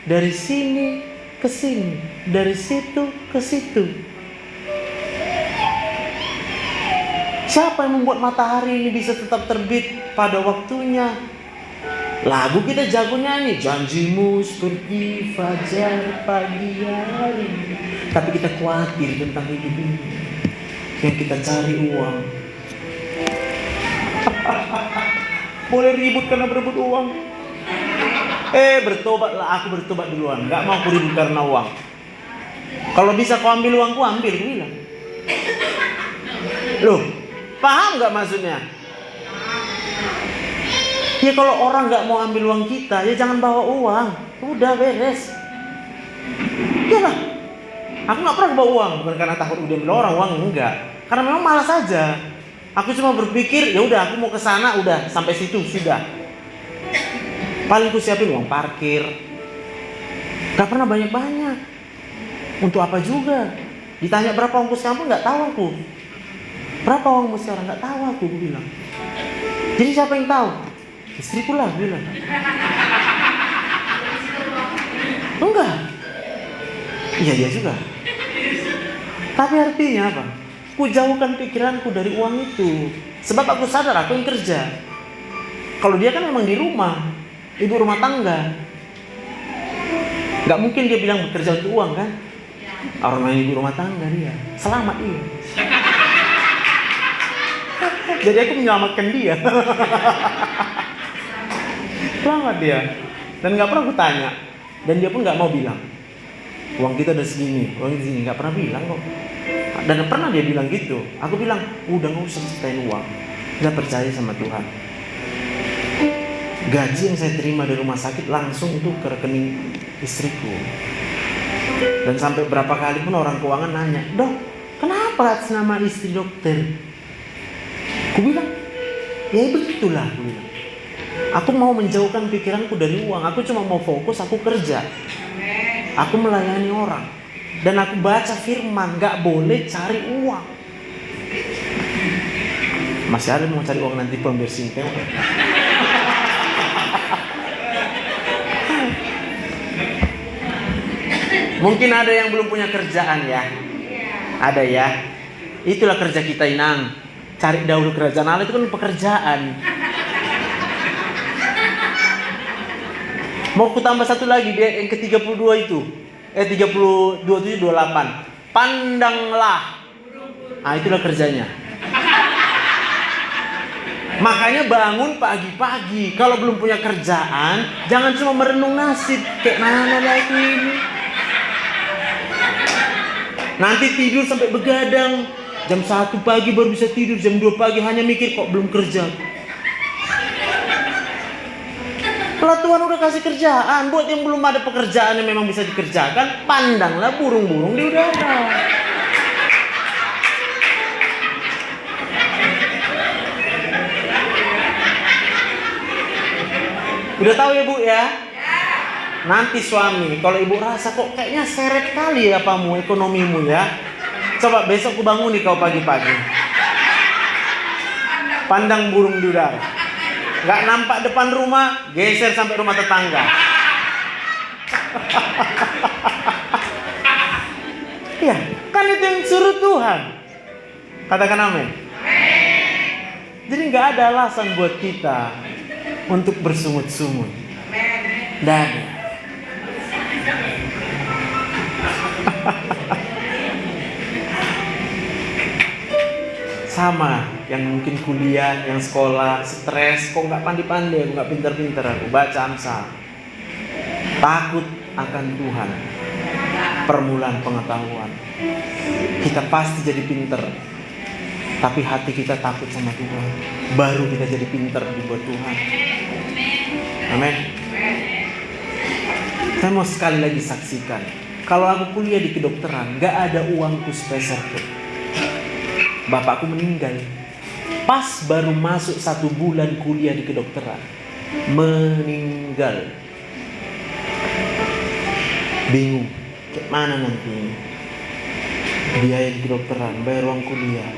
dari sini ke sini, dari situ ke situ. Siapa yang membuat matahari ini bisa tetap terbit pada waktunya? Lagu kita jago nyanyi, janjimu seperti fajar pagi hari. Tapi kita khawatir tentang hidup ini. Yang kita cari uang. Boleh ribut karena berebut uang. Bertobatlah, aku bertobat duluan. Gak mau aku ribut karena uang. Kalau bisa kau ambil uangku, ambil, aku bilang. Loh, paham gak maksudnya? Ya kalau orang gak mau ambil uang kita, ya jangan bawa uang. Udah beres. Iyalah. Aku gak pernah bawa uang, bukan karena takut udah ambil orang uang, enggak. Karena memang malas saja. Aku cuma berpikir, ya udah aku mau ke sana, udah sampai situ sudah. Paling ku siapin uang parkir. Gak pernah banyak-banyak. Untuk apa juga? Ditanya berapa ongkos kamu, nggak tahu aku. Berapa uangmu sekarang, nggak tahu aku bilang. Jadi siapa yang tahu? Istriku lah bilang. Enggak. Iya dia juga. Tapi artinya apa? Ku jauhkan pikiranku dari uang itu. Sebab aku sadar aku yang kerja. Kalau dia kan memang di rumah, ibu rumah tangga. Gak mungkin dia bilang bekerja untuk uang kan? Orang yang ibu rumah tangga dia. Selamat dia. Jadi aku menyelamatkan dia. Selamat dia. Dan gak pernah aku tanya. Dan dia pun gak mau bilang. Uang kita udah segini, uang kita segini. Gak pernah bilang kok. Dan pernah dia bilang gitu. Aku bilang, udah gak usah ceritain uang. Gak percaya sama Tuhan. Gaji yang saya terima dari rumah sakit langsung itu ke rekening istriku. Dan sampai berapa kali pun orang keuangan nanya, dok, kenapa atas nama istri dokter? Aku bilang, ya begitulah. Aku bilang, Aku mau menjauhkan pikiranku dari uang. Aku cuma mau fokus, aku kerja. Aku melayani orang. Dan aku baca firman, gak boleh cari uang. Masih ada yang mau cari uang nanti pembersih teh. Mungkin ada yang belum punya kerjaan ya. Ada ya. Itulah kerja kita, Inang. Cari dahulu kerajaan Allah, itu kan pekerjaan. Mau ku tambah satu lagi, dia yang ke-32 itu. 32 itu 28. Pandanglah. Ah, itulah kerjanya. Makanya bangun pagi-pagi. Kalau belum punya kerjaan, jangan cuma merenung nasib. Kayak mana lagi ini? Nanti tidur sampai begadang. Jam 1 pagi baru bisa tidur. Jam 2 pagi hanya mikir kok belum kerja. Kalau Tuhan udah kasih kerjaan, buat yang belum ada pekerjaan yang memang bisa dikerjakan, pandanglah burung-burung di udara. Udah tahu ya Bu ya? Nanti suami, kalau ibu rasa kok kayaknya seret kali ya apamu, ekonomimu ya. Coba besok ku bangun nih kau pagi-pagi. Pandang burung di udara. Gak nampak depan rumah, geser sampai rumah tetangga. Ya, kan itu yang suruh Tuhan. Katakan amin. Jadi gak ada alasan buat kita untuk bersungut-sungut. Dan sama yang mungkin kuliah, yang sekolah, stres, kok nggak pandai-pandai, aku nggak pintar-pintar, aku baca Amsal. Takut akan Tuhan, permulaan pengetahuan. Kita pasti jadi pintar, tapi hati kita takut sama Tuhan, baru kita jadi pintar dibuat Tuhan. Amin. Saya mau sekali lagi saksikan, kalau aku kuliah di kedokteran, nggak ada uangku sepeser pun. Bapakku meninggal pas baru masuk 1 bulan kuliah di kedokteran. Meninggal. Bingung, kayak mana nanti ini biaya di kedokteran, bayar uang kuliah.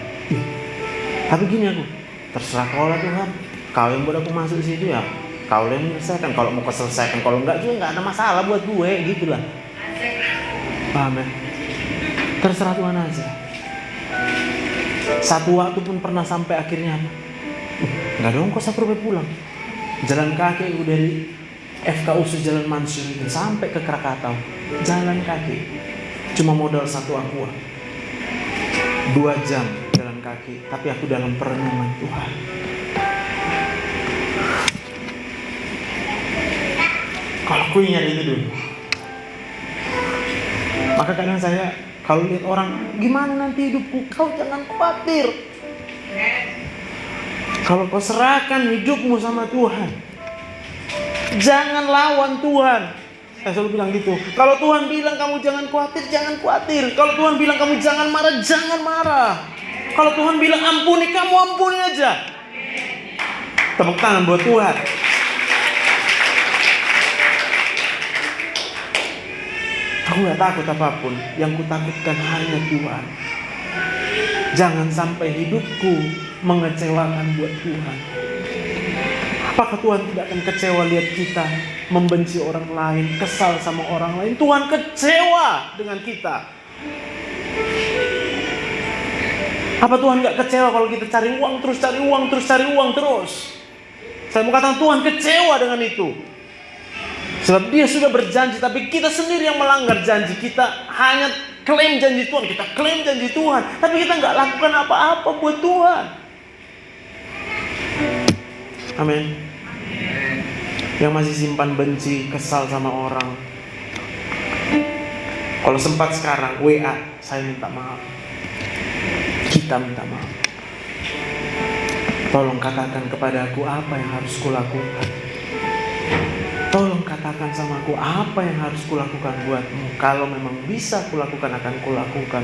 Tapi gini aku, terserah kau lah Tuhan. Kau yang buat aku masuk di situ ya, kau yang menyelesaikan. Kalau mau keselesaikan, kalau enggak juga enggak ada masalah buat gue, gitulah. Paham ya? Terserah Tuhan aja. Satu waktu pun pernah sampai akhirnya nggak ada ongkos, aku sampai pulang jalan kaki. Aku dari FKU Jalan Mansur itu sampai ke Krakatau jalan kaki, cuma modal 1 aqua. 2 jam jalan kaki, tapi aku dalam perenungan Tuhan. Kalau aku ingat itu dulu, maka kadang saya kalau lihat orang, gimana nanti hidupku? Kau jangan khawatir. Kalau kau serahkan hidupmu sama Tuhan, jangan lawan Tuhan. Saya selalu bilang gitu. Kalau Tuhan bilang kamu jangan khawatir, jangan khawatir. Kalau Tuhan bilang kamu jangan marah, jangan marah. Kalau Tuhan bilang ampuni, kamu ampuni aja. Tepuk tangan buat Tuhan. Aku gak takut apapun, yang kutakutkan hanya Tuhan. Jangan sampai hidupku mengecewakan buat Tuhan. Apakah Tuhan tidak akan kecewa lihat kita membenci orang lain, kesal sama orang lain? Tuhan kecewa dengan kita. Apa Tuhan gak kecewa kalau kita cari uang terus, cari uang terus, cari uang terus? Saya mau katakan Tuhan kecewa dengan itu. Sebab dia sudah berjanji, tapi kita sendiri yang melanggar janji. Kita hanya klaim janji Tuhan, kita klaim janji Tuhan, tapi kita nggak lakukan apa-apa buat Tuhan. Amin. Yang masih simpan benci, kesal sama orang, kalau sempat sekarang WA, saya minta maaf. Kita minta maaf. Tolong katakan kepada aku apa yang harus kulakukan. Tolong katakan sama aku apa yang harus kulakukan buatmu. Kalau memang bisa kulakukan, akan kulakukan.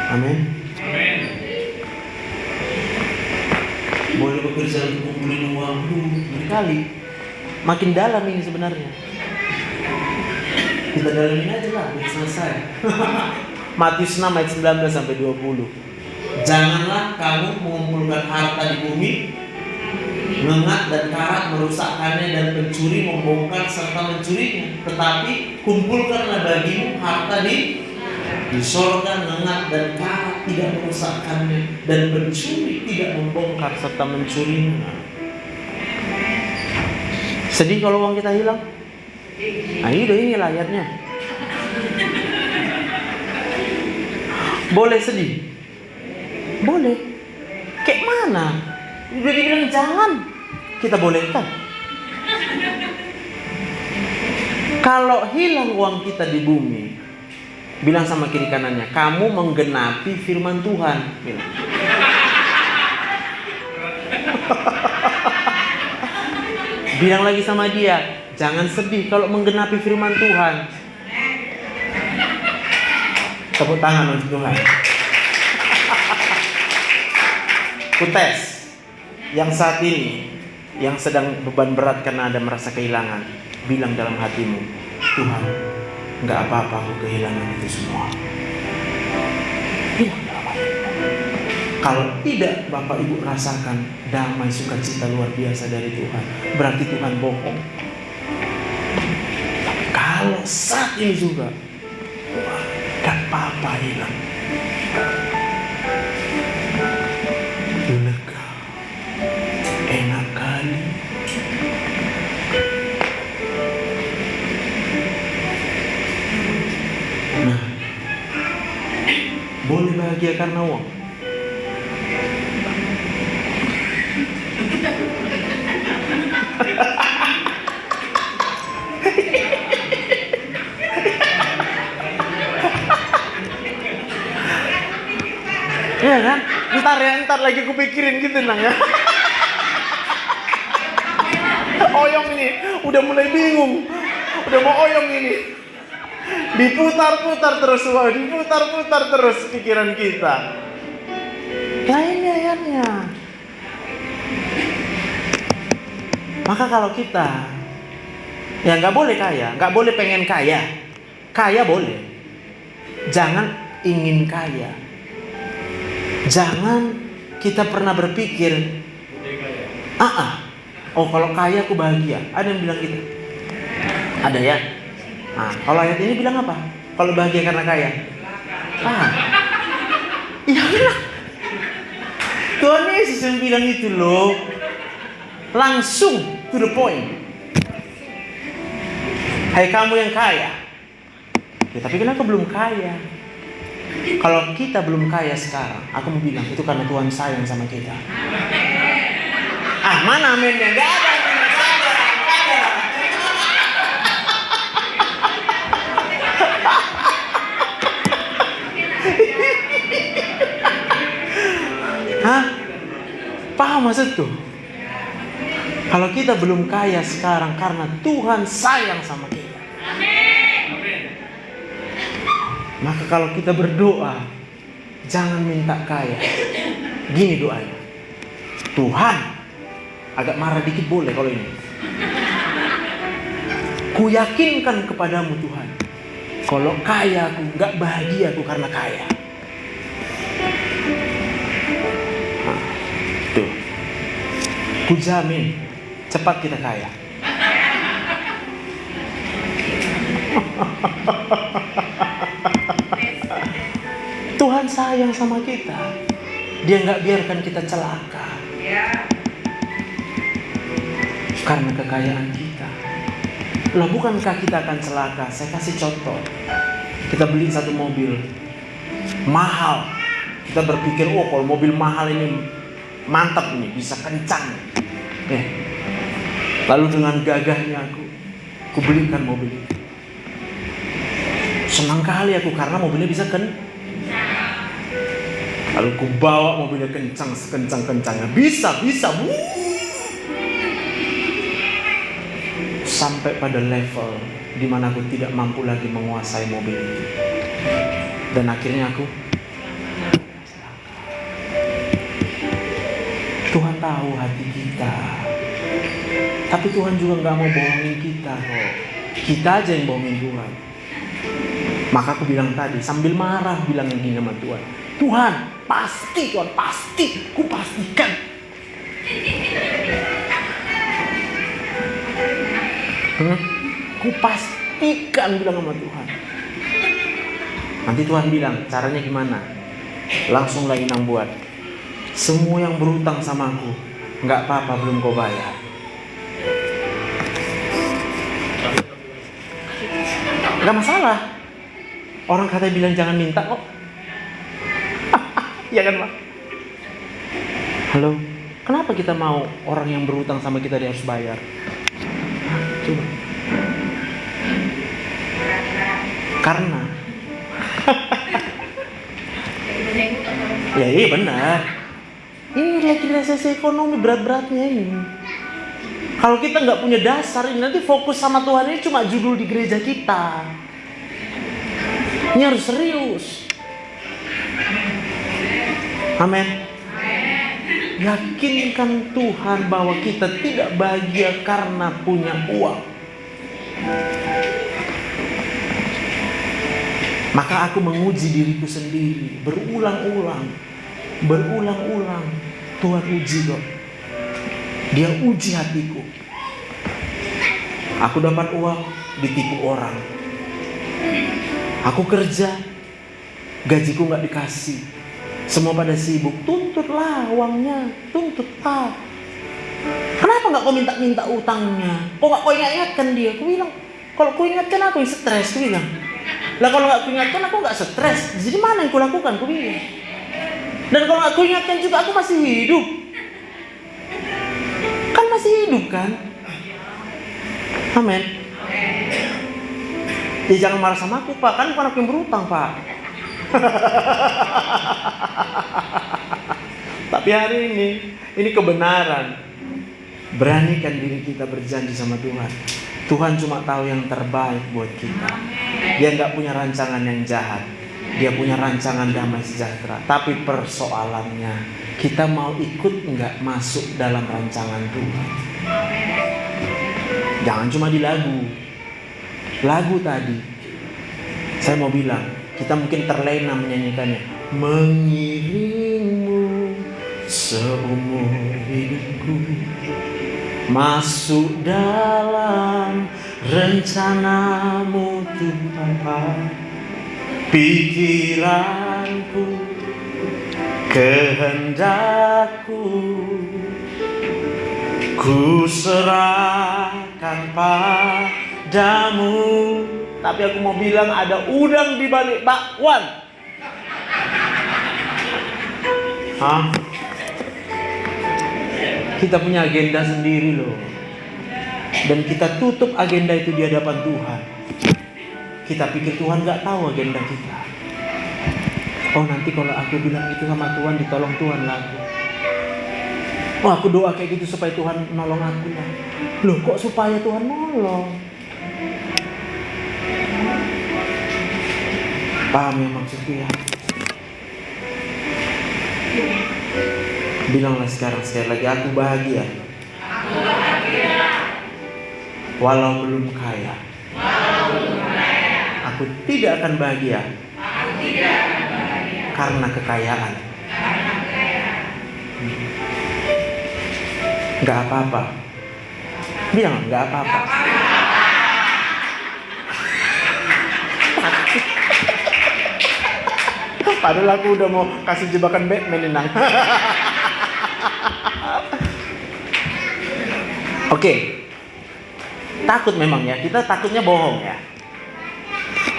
Amin. kerja untuk kumpulin uang. Berkali. Makin dalam ini sebenarnya. Kita dalamin aja lah, biar selesai. Matius 6 ayat 19 sampai 20. Janganlah kamu mengumpulkan harta di bumi, ngengat dan karat merusakkannya dan pencuri membongkar serta mencurinya. Tetapi kumpulkanlah bagimu harta di sorga, ngengat dan karat tidak merusakkannya dan pencuri tidak membongkar serta mencurinya. Sedih kalau uang kita hilang? Nah ini ayatnya. Boleh sedih? Boleh. Kayak mana? Udah dibilang jangan, kita bolehkan. Kalau hilang uang kita di bumi, bilang sama kiri kanannya, kamu menggenapi firman Tuhan. Bilang. Bilang lagi sama dia, jangan sedih kalau menggenapi firman Tuhan. Tepuk tangan untuk Tuhan. Kutes yang saat ini, yang sedang beban berat karena ada merasa kehilangan, bilang dalam hatimu, Tuhan, gak apa-apa aku kehilangan itu semua. Bilang dalam hatimu. Kalau tidak Bapak Ibu rasakan damai sukacita luar biasa dari Tuhan, berarti Tuhan bohong. Kalau saat ini juga, gak apa-apa hilang, lega, enak kali. Nah, boleh bahagia karena uang. Iya kan? Ntar lagi kupikirin gitu nang ya. Oyong ini udah mulai bingung, udah mau oyong ini. Diputar-putar terus, diputar-putar terus pikiran kita. Lain ayatnya. Maka kalau kita ya nggak boleh kaya, nggak boleh pengen kaya. Kaya boleh, jangan ingin kaya. Jangan kita pernah berpikir, oh kalau kaya aku bahagia. Ada yang bilang gitu? Ada ya? Nah, kalau ayat ini bilang apa? Kalau bahagia karena kaya? Iya lah. Tuhan Yesus yang bilang itu loh. Langsung to the point. Hai kamu yang kaya. Ya, tapi kenapa belum kaya? Kalau kita belum kaya sekarang, aku mau bilang itu karena Tuhan sayang sama kita. Mana amennya? Gak ada. Hah? Paham maksudku? Kalau kita belum kaya sekarang karena Tuhan sayang sama kita. Maka kalau kita berdoa, jangan minta kaya. Gini doanya. Tuhan, agak marah dikit boleh kalau ini. Ku yakinkan kepadamu Tuhan, kalau kaya aku, gak bahagia aku karena kaya. Nah, tuh. Ku jamin, cepat kita kaya. Tuhan sayang sama kita. Dia gak biarkan kita celaka karena kekayaan kita. Lah bukankah kita akan celaka? Saya kasih contoh. Kita beli satu mobil mahal. Kita berpikir, oh kalau mobil mahal ini mantap nih, bisa kencang. Lalu dengan gagahnya aku belikan mobil itu. Senang kali aku karena mobilnya bisa lalu ku bawa mobilnya kencang sekencang-kencangnya. Bisa. Sampai pada level di mana aku tidak mampu lagi menguasai mobil itu. Dan akhirnya aku Tuhan tahu tahu hati kita. Tapi Tuhan juga gak mau bohongin kita kok. Kita aja yang bohongin Tuhan. Maka aku bilang tadi, sambil marah bilang gini sama Tuhan. Tuhan, pasti Tuhan, pasti. Ku pastikan. Ku pastikan bilang sama Tuhan. Nanti Tuhan bilang, caranya gimana? Langsung lagi Inang buat. Semua yang berutang sama aku, gak apa-apa belum kau bayar. Gak masalah. Orang katanya bilang jangan minta kok. Iya kan Pak? Halo, kenapa kita mau orang yang berutang sama kita dia harus bayar? Coba. Karena ya iya benar. Ini lagi resesi ekonomi berat-beratnya ini. Kalau kita nggak punya dasar ini, nanti fokus sama Tuhan ini cuma judul di gereja kita. Ini harus serius. Amin. Yakinkan Tuhan bahwa kita tidak bahagia karena punya uang. Maka aku menguji diriku sendiri berulang-ulang. Tuhan uji kok. Dia uji hatiku. Aku dapat uang, ditipu orang. Aku kerja, gajiku gak dikasih. Semua pada sibuk. Tuntutlah uangnya, tuntutlah. Kenapa gak kau minta utangnya? Kok gak kau ingatkan dia? Aku bilang, kalau kau ingatkan aku yang stres. Aku bilang, lah kalau gak kau ingatkan aku gak stres. Jadi mana yang kau lakukan? Aku bilang. Dan kalau gak kau ingatkan juga aku masih hidup. Kan masih hidup kan? Amin. Ya jangan marah sama aku Pak, kan bukan aku yang berutang Pak. Tapi hari ini kebenaran. Beranikan diri kita berjanji sama Tuhan. Tuhan cuma tahu yang terbaik buat kita. Dia gak punya rancangan yang jahat. Dia punya rancangan damai sejahtera. Tapi persoalannya, kita mau ikut gak masuk dalam rancangan Tuhan. Jangan cuma di lagu tadi. Saya mau bilang, kita mungkin terlena menyanyikannya. Mengiringmu seumur hidupku, masuk dalam rencanamu Tuhan. Pikiranku, kehendakku, ku serahkan padamu. Tapi aku mau bilang ada udang di balik bakwan. Kita punya agenda sendiri loh. Dan kita tutup agenda itu di hadapan Tuhan. Kita pikir Tuhan gak tahu agenda kita. Oh nanti kalau aku bilang itu sama Tuhan, ditolong Tuhan lagi. Oh aku doa kayak gitu supaya Tuhan nolong aku lah. Loh kok supaya Tuhan nolong? Paham ya maksudku ya? Bilanglah sekarang sekali lagi, aku bahagia. Walau belum kaya. Aku tidak akan bahagia. Karena kekayaan. Gak apa-apa. Bilang gak apa-apa. Padahal aku udah mau kasih jebakan Batman ini. Oke. Takut memang ya. Kita takutnya bohong ya.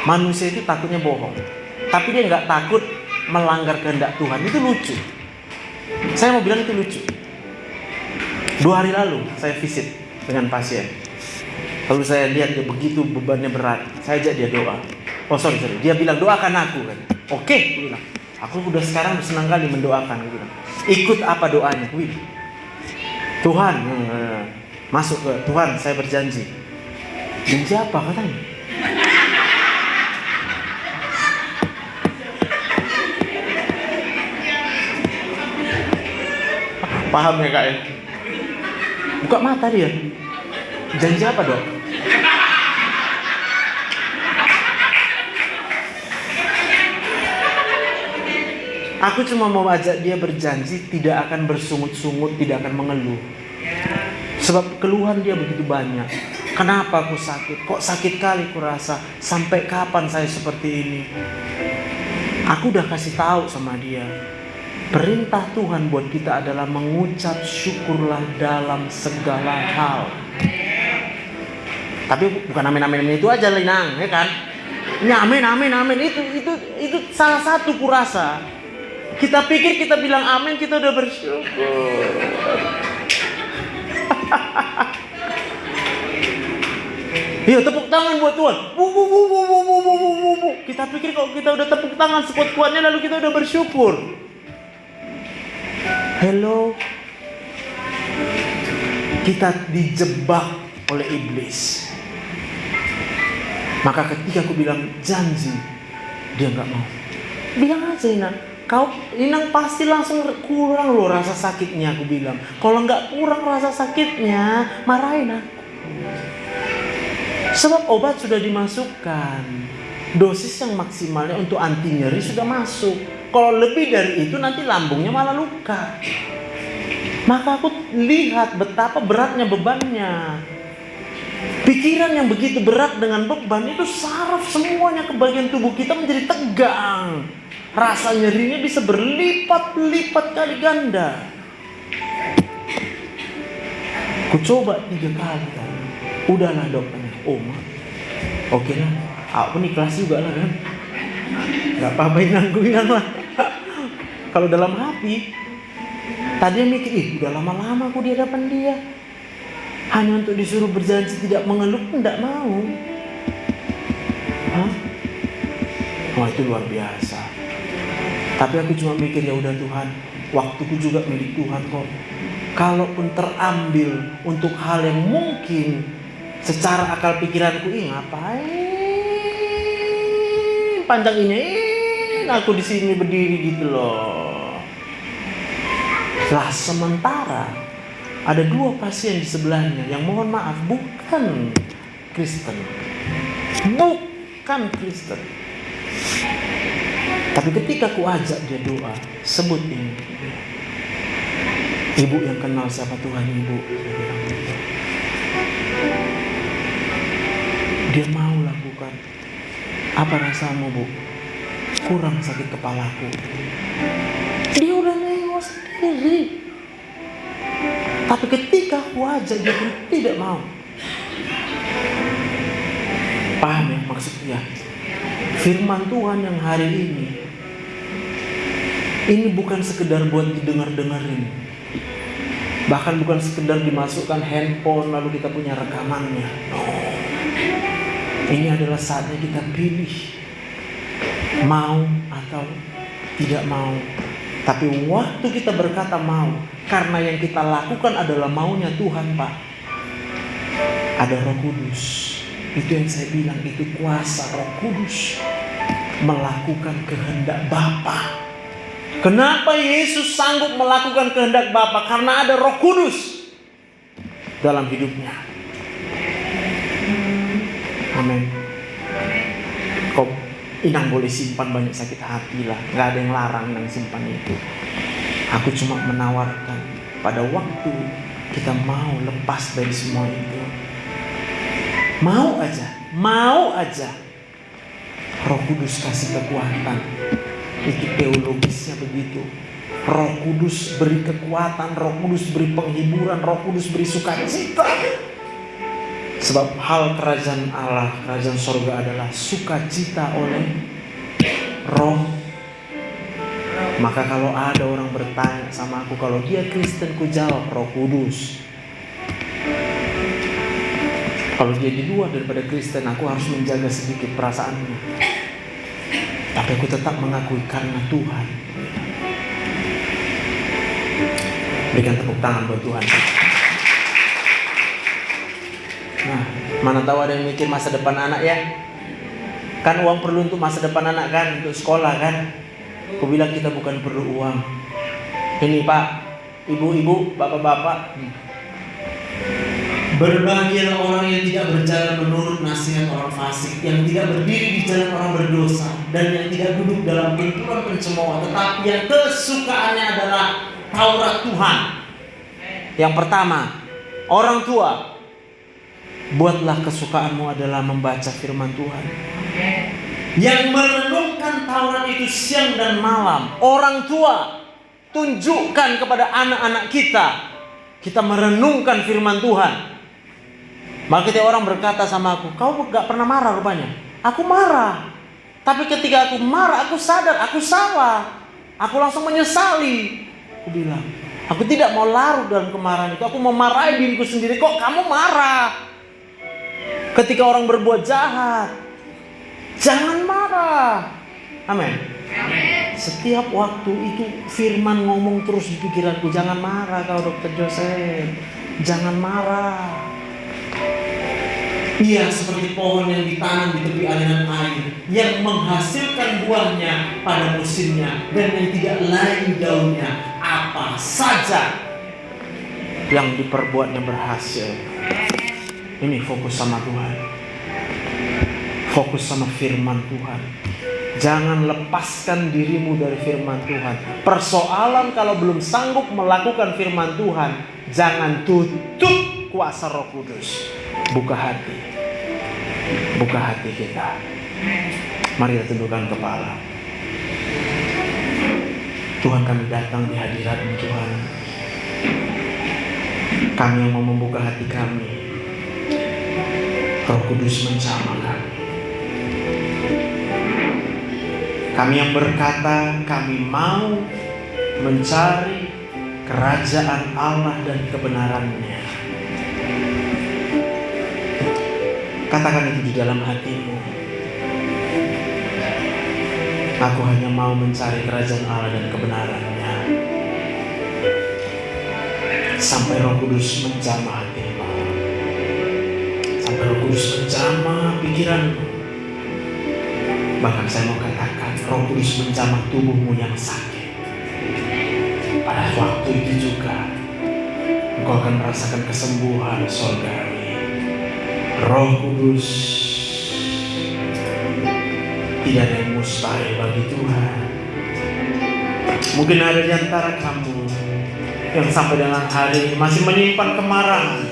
Manusia itu takutnya bohong. Tapi dia gak takut melanggar kehendak Tuhan. Itu lucu. Saya mau bilang itu lucu. 2 hari lalu saya visit dengan pasien. Lalu saya lihat dia begitu bebannya berat. Saya ajak dia doa. Oh sorry. Dia bilang doakan aku kan. Oke, aku bilang. Aku udah sekarang senang kali mendoakan. Aku bilang. Ikut apa doanya? Wih. Tuhan, masuk ke Tuhan, saya berjanji. Janji apa katanya? Paham ya Kak ya? Buka mata dia. Janji apa dok? Aku cuma mau ajak dia berjanji tidak akan bersungut-sungut, tidak akan mengeluh. Sebab keluhan dia begitu banyak. Kenapa aku sakit? Kok sakit kali kurasa? Sampai kapan saya seperti ini? Aku udah kasih tahu sama dia. Perintah Tuhan buat kita adalah mengucap syukurlah dalam segala hal. Tapi bukan amin itu aja Linang, ya kan? Ini amin itu salah satu kurasa. Kita pikir kita bilang amin, kita udah bersyukur. Iya, tepuk tangan buat Tuhan. Kita pikir kalau kita udah tepuk tangan sekuat-kuatnya lalu kita udah bersyukur. Hello. Kita dijebak oleh iblis. Maka ketika aku bilang janji, dia nggak mau. Bilang aja Inang, Inang pasti langsung kurang loh rasa sakitnya, aku bilang. Kalau nggak kurang rasa sakitnya, marahin aku. Sebab obat sudah dimasukkan, dosis yang maksimalnya untuk anti nyeri sudah masuk. Kalau lebih dari itu nanti lambungnya malah luka. Maka aku lihat betapa beratnya bebannya. Pikiran yang begitu berat dengan beban itu saraf semuanya ke bagian tubuh kita menjadi tegang. Rasa nyerinya bisa berlipat-lipat kali ganda. Ku coba 3 kali kan. Udahlah dokternya. Oh oke lah. Aku ikhlas juga lah kan. Gak apa-apa Inang lah. Kalau dalam hati tadi mikir, udah lama-lama aku di hadapan dia. Hanya untuk disuruh berjanji tidak mengeluh pun tidak mau. Wah itu luar biasa. Tapi aku cuma mikir ya udah Tuhan, waktuku juga milik Tuhan kok. Kalaupun terambil untuk hal yang mungkin secara akal pikiranku, ngapain panjang ini, aku di sini berdiri gitu loh. Lah sementara ada 2 pasien di sebelahnya yang mohon maaf bukan Kristen. Tapi ketika aku ajak dia doa, sebut ini. Ibu yang kenal siapa Tuhan ibu. Dia mau lakukan. Apa rasamu bu? Kurang sakit kepalaku. Dia udah nengok sendiri. Tapi ketika aku ajak dia pun tidak mau. Paham ya maksudnya? Firman Tuhan yang hari ini bukan sekedar buat didengar-dengerin. Bahkan bukan sekedar dimasukkan handphone lalu kita punya rekamannya. Ini adalah saatnya kita pilih mau atau tidak mau. Tapi waktu kita berkata mau, karena yang kita lakukan adalah maunya Tuhan Pak, ada Roh Kudus. Itu yang saya bilang, itu kuasa Roh Kudus melakukan kehendak Bapa. Kenapa Yesus sanggup melakukan kehendak Bapa? Karena ada Roh Kudus dalam hidupnya. Amin. Kok Inang boleh simpan banyak sakit hati lah, gak ada yang larang Inang simpan itu. Aku cuma menawarkan pada waktu kita mau lepas dari semua itu, mau aja Roh Kudus kasih kekuatan. Itu teologisnya begitu. Roh Kudus beri kekuatan, Roh Kudus beri penghiburan, Roh Kudus beri sukacita. Sebab hal kerajaan Allah, kerajaan sorga adalah sukacita oleh Roh. Maka kalau ada orang bertanya sama aku, kalau dia Kristen, ku jawab Roh Kudus. Kalau dia di luar daripada Kristen, aku harus menjaga sedikit perasaannya. Tapi aku tetap mengakui karena Tuhan. Berikan tepuk tangan buat Tuhan. Nah, mana tahu ada yang mikir masa depan anak ya. Kan uang perlu untuk masa depan anak kan, untuk sekolah kan. Aku bilang kita bukan perlu uang. Ini Pak, ibu-ibu, bapak-bapak. Berbahagialah orang yang tidak berjalan menurut nasihat orang fasik, yang tidak berdiri di jalan orang berdosa, dan yang tidak duduk dalam benturan pencemooh, tetapi yang kesukaannya adalah Taurat Tuhan. Yang pertama, orang tua, buatlah kesukaanmu adalah membaca firman Tuhan. Yang merenungkan Taurat itu siang dan malam. Orang tua, tunjukkan kepada anak-anak kita merenungkan firman Tuhan. Maka ketika orang berkata sama aku, kau gak pernah marah rupanya. Aku marah. Tapi ketika aku marah, aku sadar aku salah. Aku langsung menyesali. Aku bilang, aku tidak mau larut dalam kemarahan itu. Aku mau marahi diriku sendiri. Kok kamu marah? Ketika orang berbuat jahat, jangan marah. Amin. Setiap waktu itu firman ngomong terus di pikiranku. Jangan marah kau Dr. Joseph. Jangan marah. Ia seperti pohon yang ditanam di tepi aliran air, yang menghasilkan buahnya pada musimnya, dan yang tidak layu daunnya. Apa saja yang diperbuatnya berhasil. Ini fokus sama Tuhan. Fokus sama firman Tuhan. Jangan lepaskan dirimu dari firman Tuhan. Persoalan kalau belum sanggup melakukan firman Tuhan, jangan tutup kuasa Roh Kudus. Buka hati. Buka hati kita. Mari kita tundukkan kepala. Tuhan, kami datang di hadirat-Mu Tuhan. Kami yang mau membuka hati kami. Roh Kudus menjamah kami. Kami yang berkata kami mau mencari kerajaan Allah dan kebenarannya. Katakan itu di dalam hatimu. Aku hanya mau mencari kerajaan Allah dan kebenarannya. Sampai Roh Kudus menjamah hatimu. Sampai Roh Kudus menjamah pikiranmu. Bahkan saya mau katakan, Roh Kudus menjamah tubuhmu yang sakit. Pada waktu itu juga engkau akan merasakan kesembuhan surgawi. Roh Kudus, tidak ada yang mustahil bagi Tuhan. Mungkin ada di antara kamu yang sampai dengan hari ini masih menyimpan kemarahan.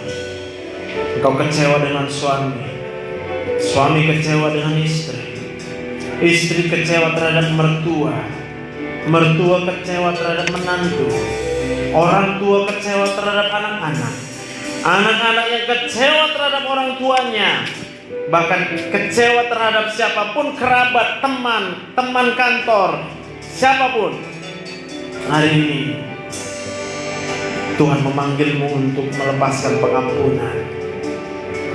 Engkau kecewa dengan suami, suami kecewa dengan istri, istri kecewa terhadap mertua, mertua kecewa terhadap menantu, orang tua kecewa terhadap anak-anak, anak-anak yang kecewa terhadap orang tuanya, bahkan kecewa terhadap siapapun, kerabat, teman kantor, siapapun. Hari ini Tuhan memanggilmu untuk melepaskan pengampunan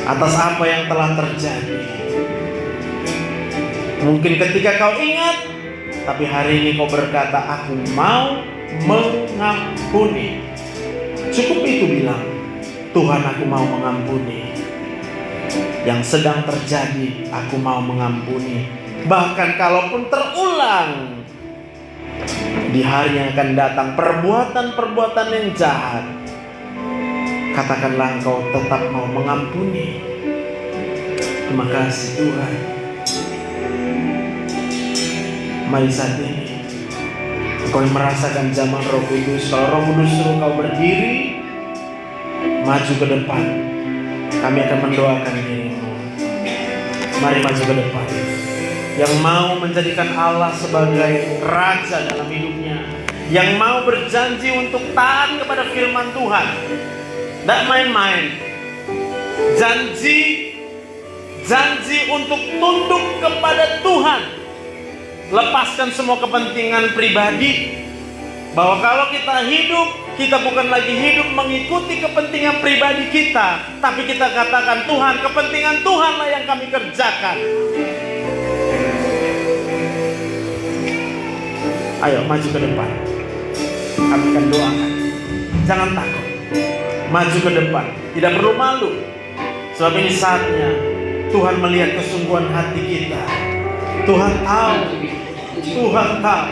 atas apa yang telah terjadi. Mungkin ketika kau ingat, tapi hari ini kau berkata, aku mau mengampuni. Cukup itu bilang, Tuhan, aku mau mengampuni. Yang sedang terjadi, aku mau mengampuni. Bahkan kalaupun terulang di hari yang akan datang perbuatan-perbuatan yang jahat, katakanlah engkau tetap mau mengampuni. Terima kasih Tuhan. Mari saat ini engkau merasakan zaman Roh Kudus. Kalau Roh Kudus suruh kau berdiri, maju ke depan, kami akan mendoakan dirimu. Mari maju ke depan. Yang mau menjadikan Allah sebagai raja dalam hidupnya, yang mau berjanji untuk taat kepada firman Tuhan, tidak main-main. Janji untuk tunduk kepada Tuhan. Lepaskan semua kepentingan pribadi. Bahwa kalau kita hidup, kita bukan lagi hidup mengikuti kepentingan pribadi kita, tapi kita katakan, Tuhan, kepentingan Tuhanlah yang kami kerjakan. Ayo maju ke depan. Kami akan doakan. Jangan takut. Maju ke depan. Tidak perlu malu. Sebab ini saatnya Tuhan melihat kesungguhan hati kita. Tuhan tahu. Tuhan tahu.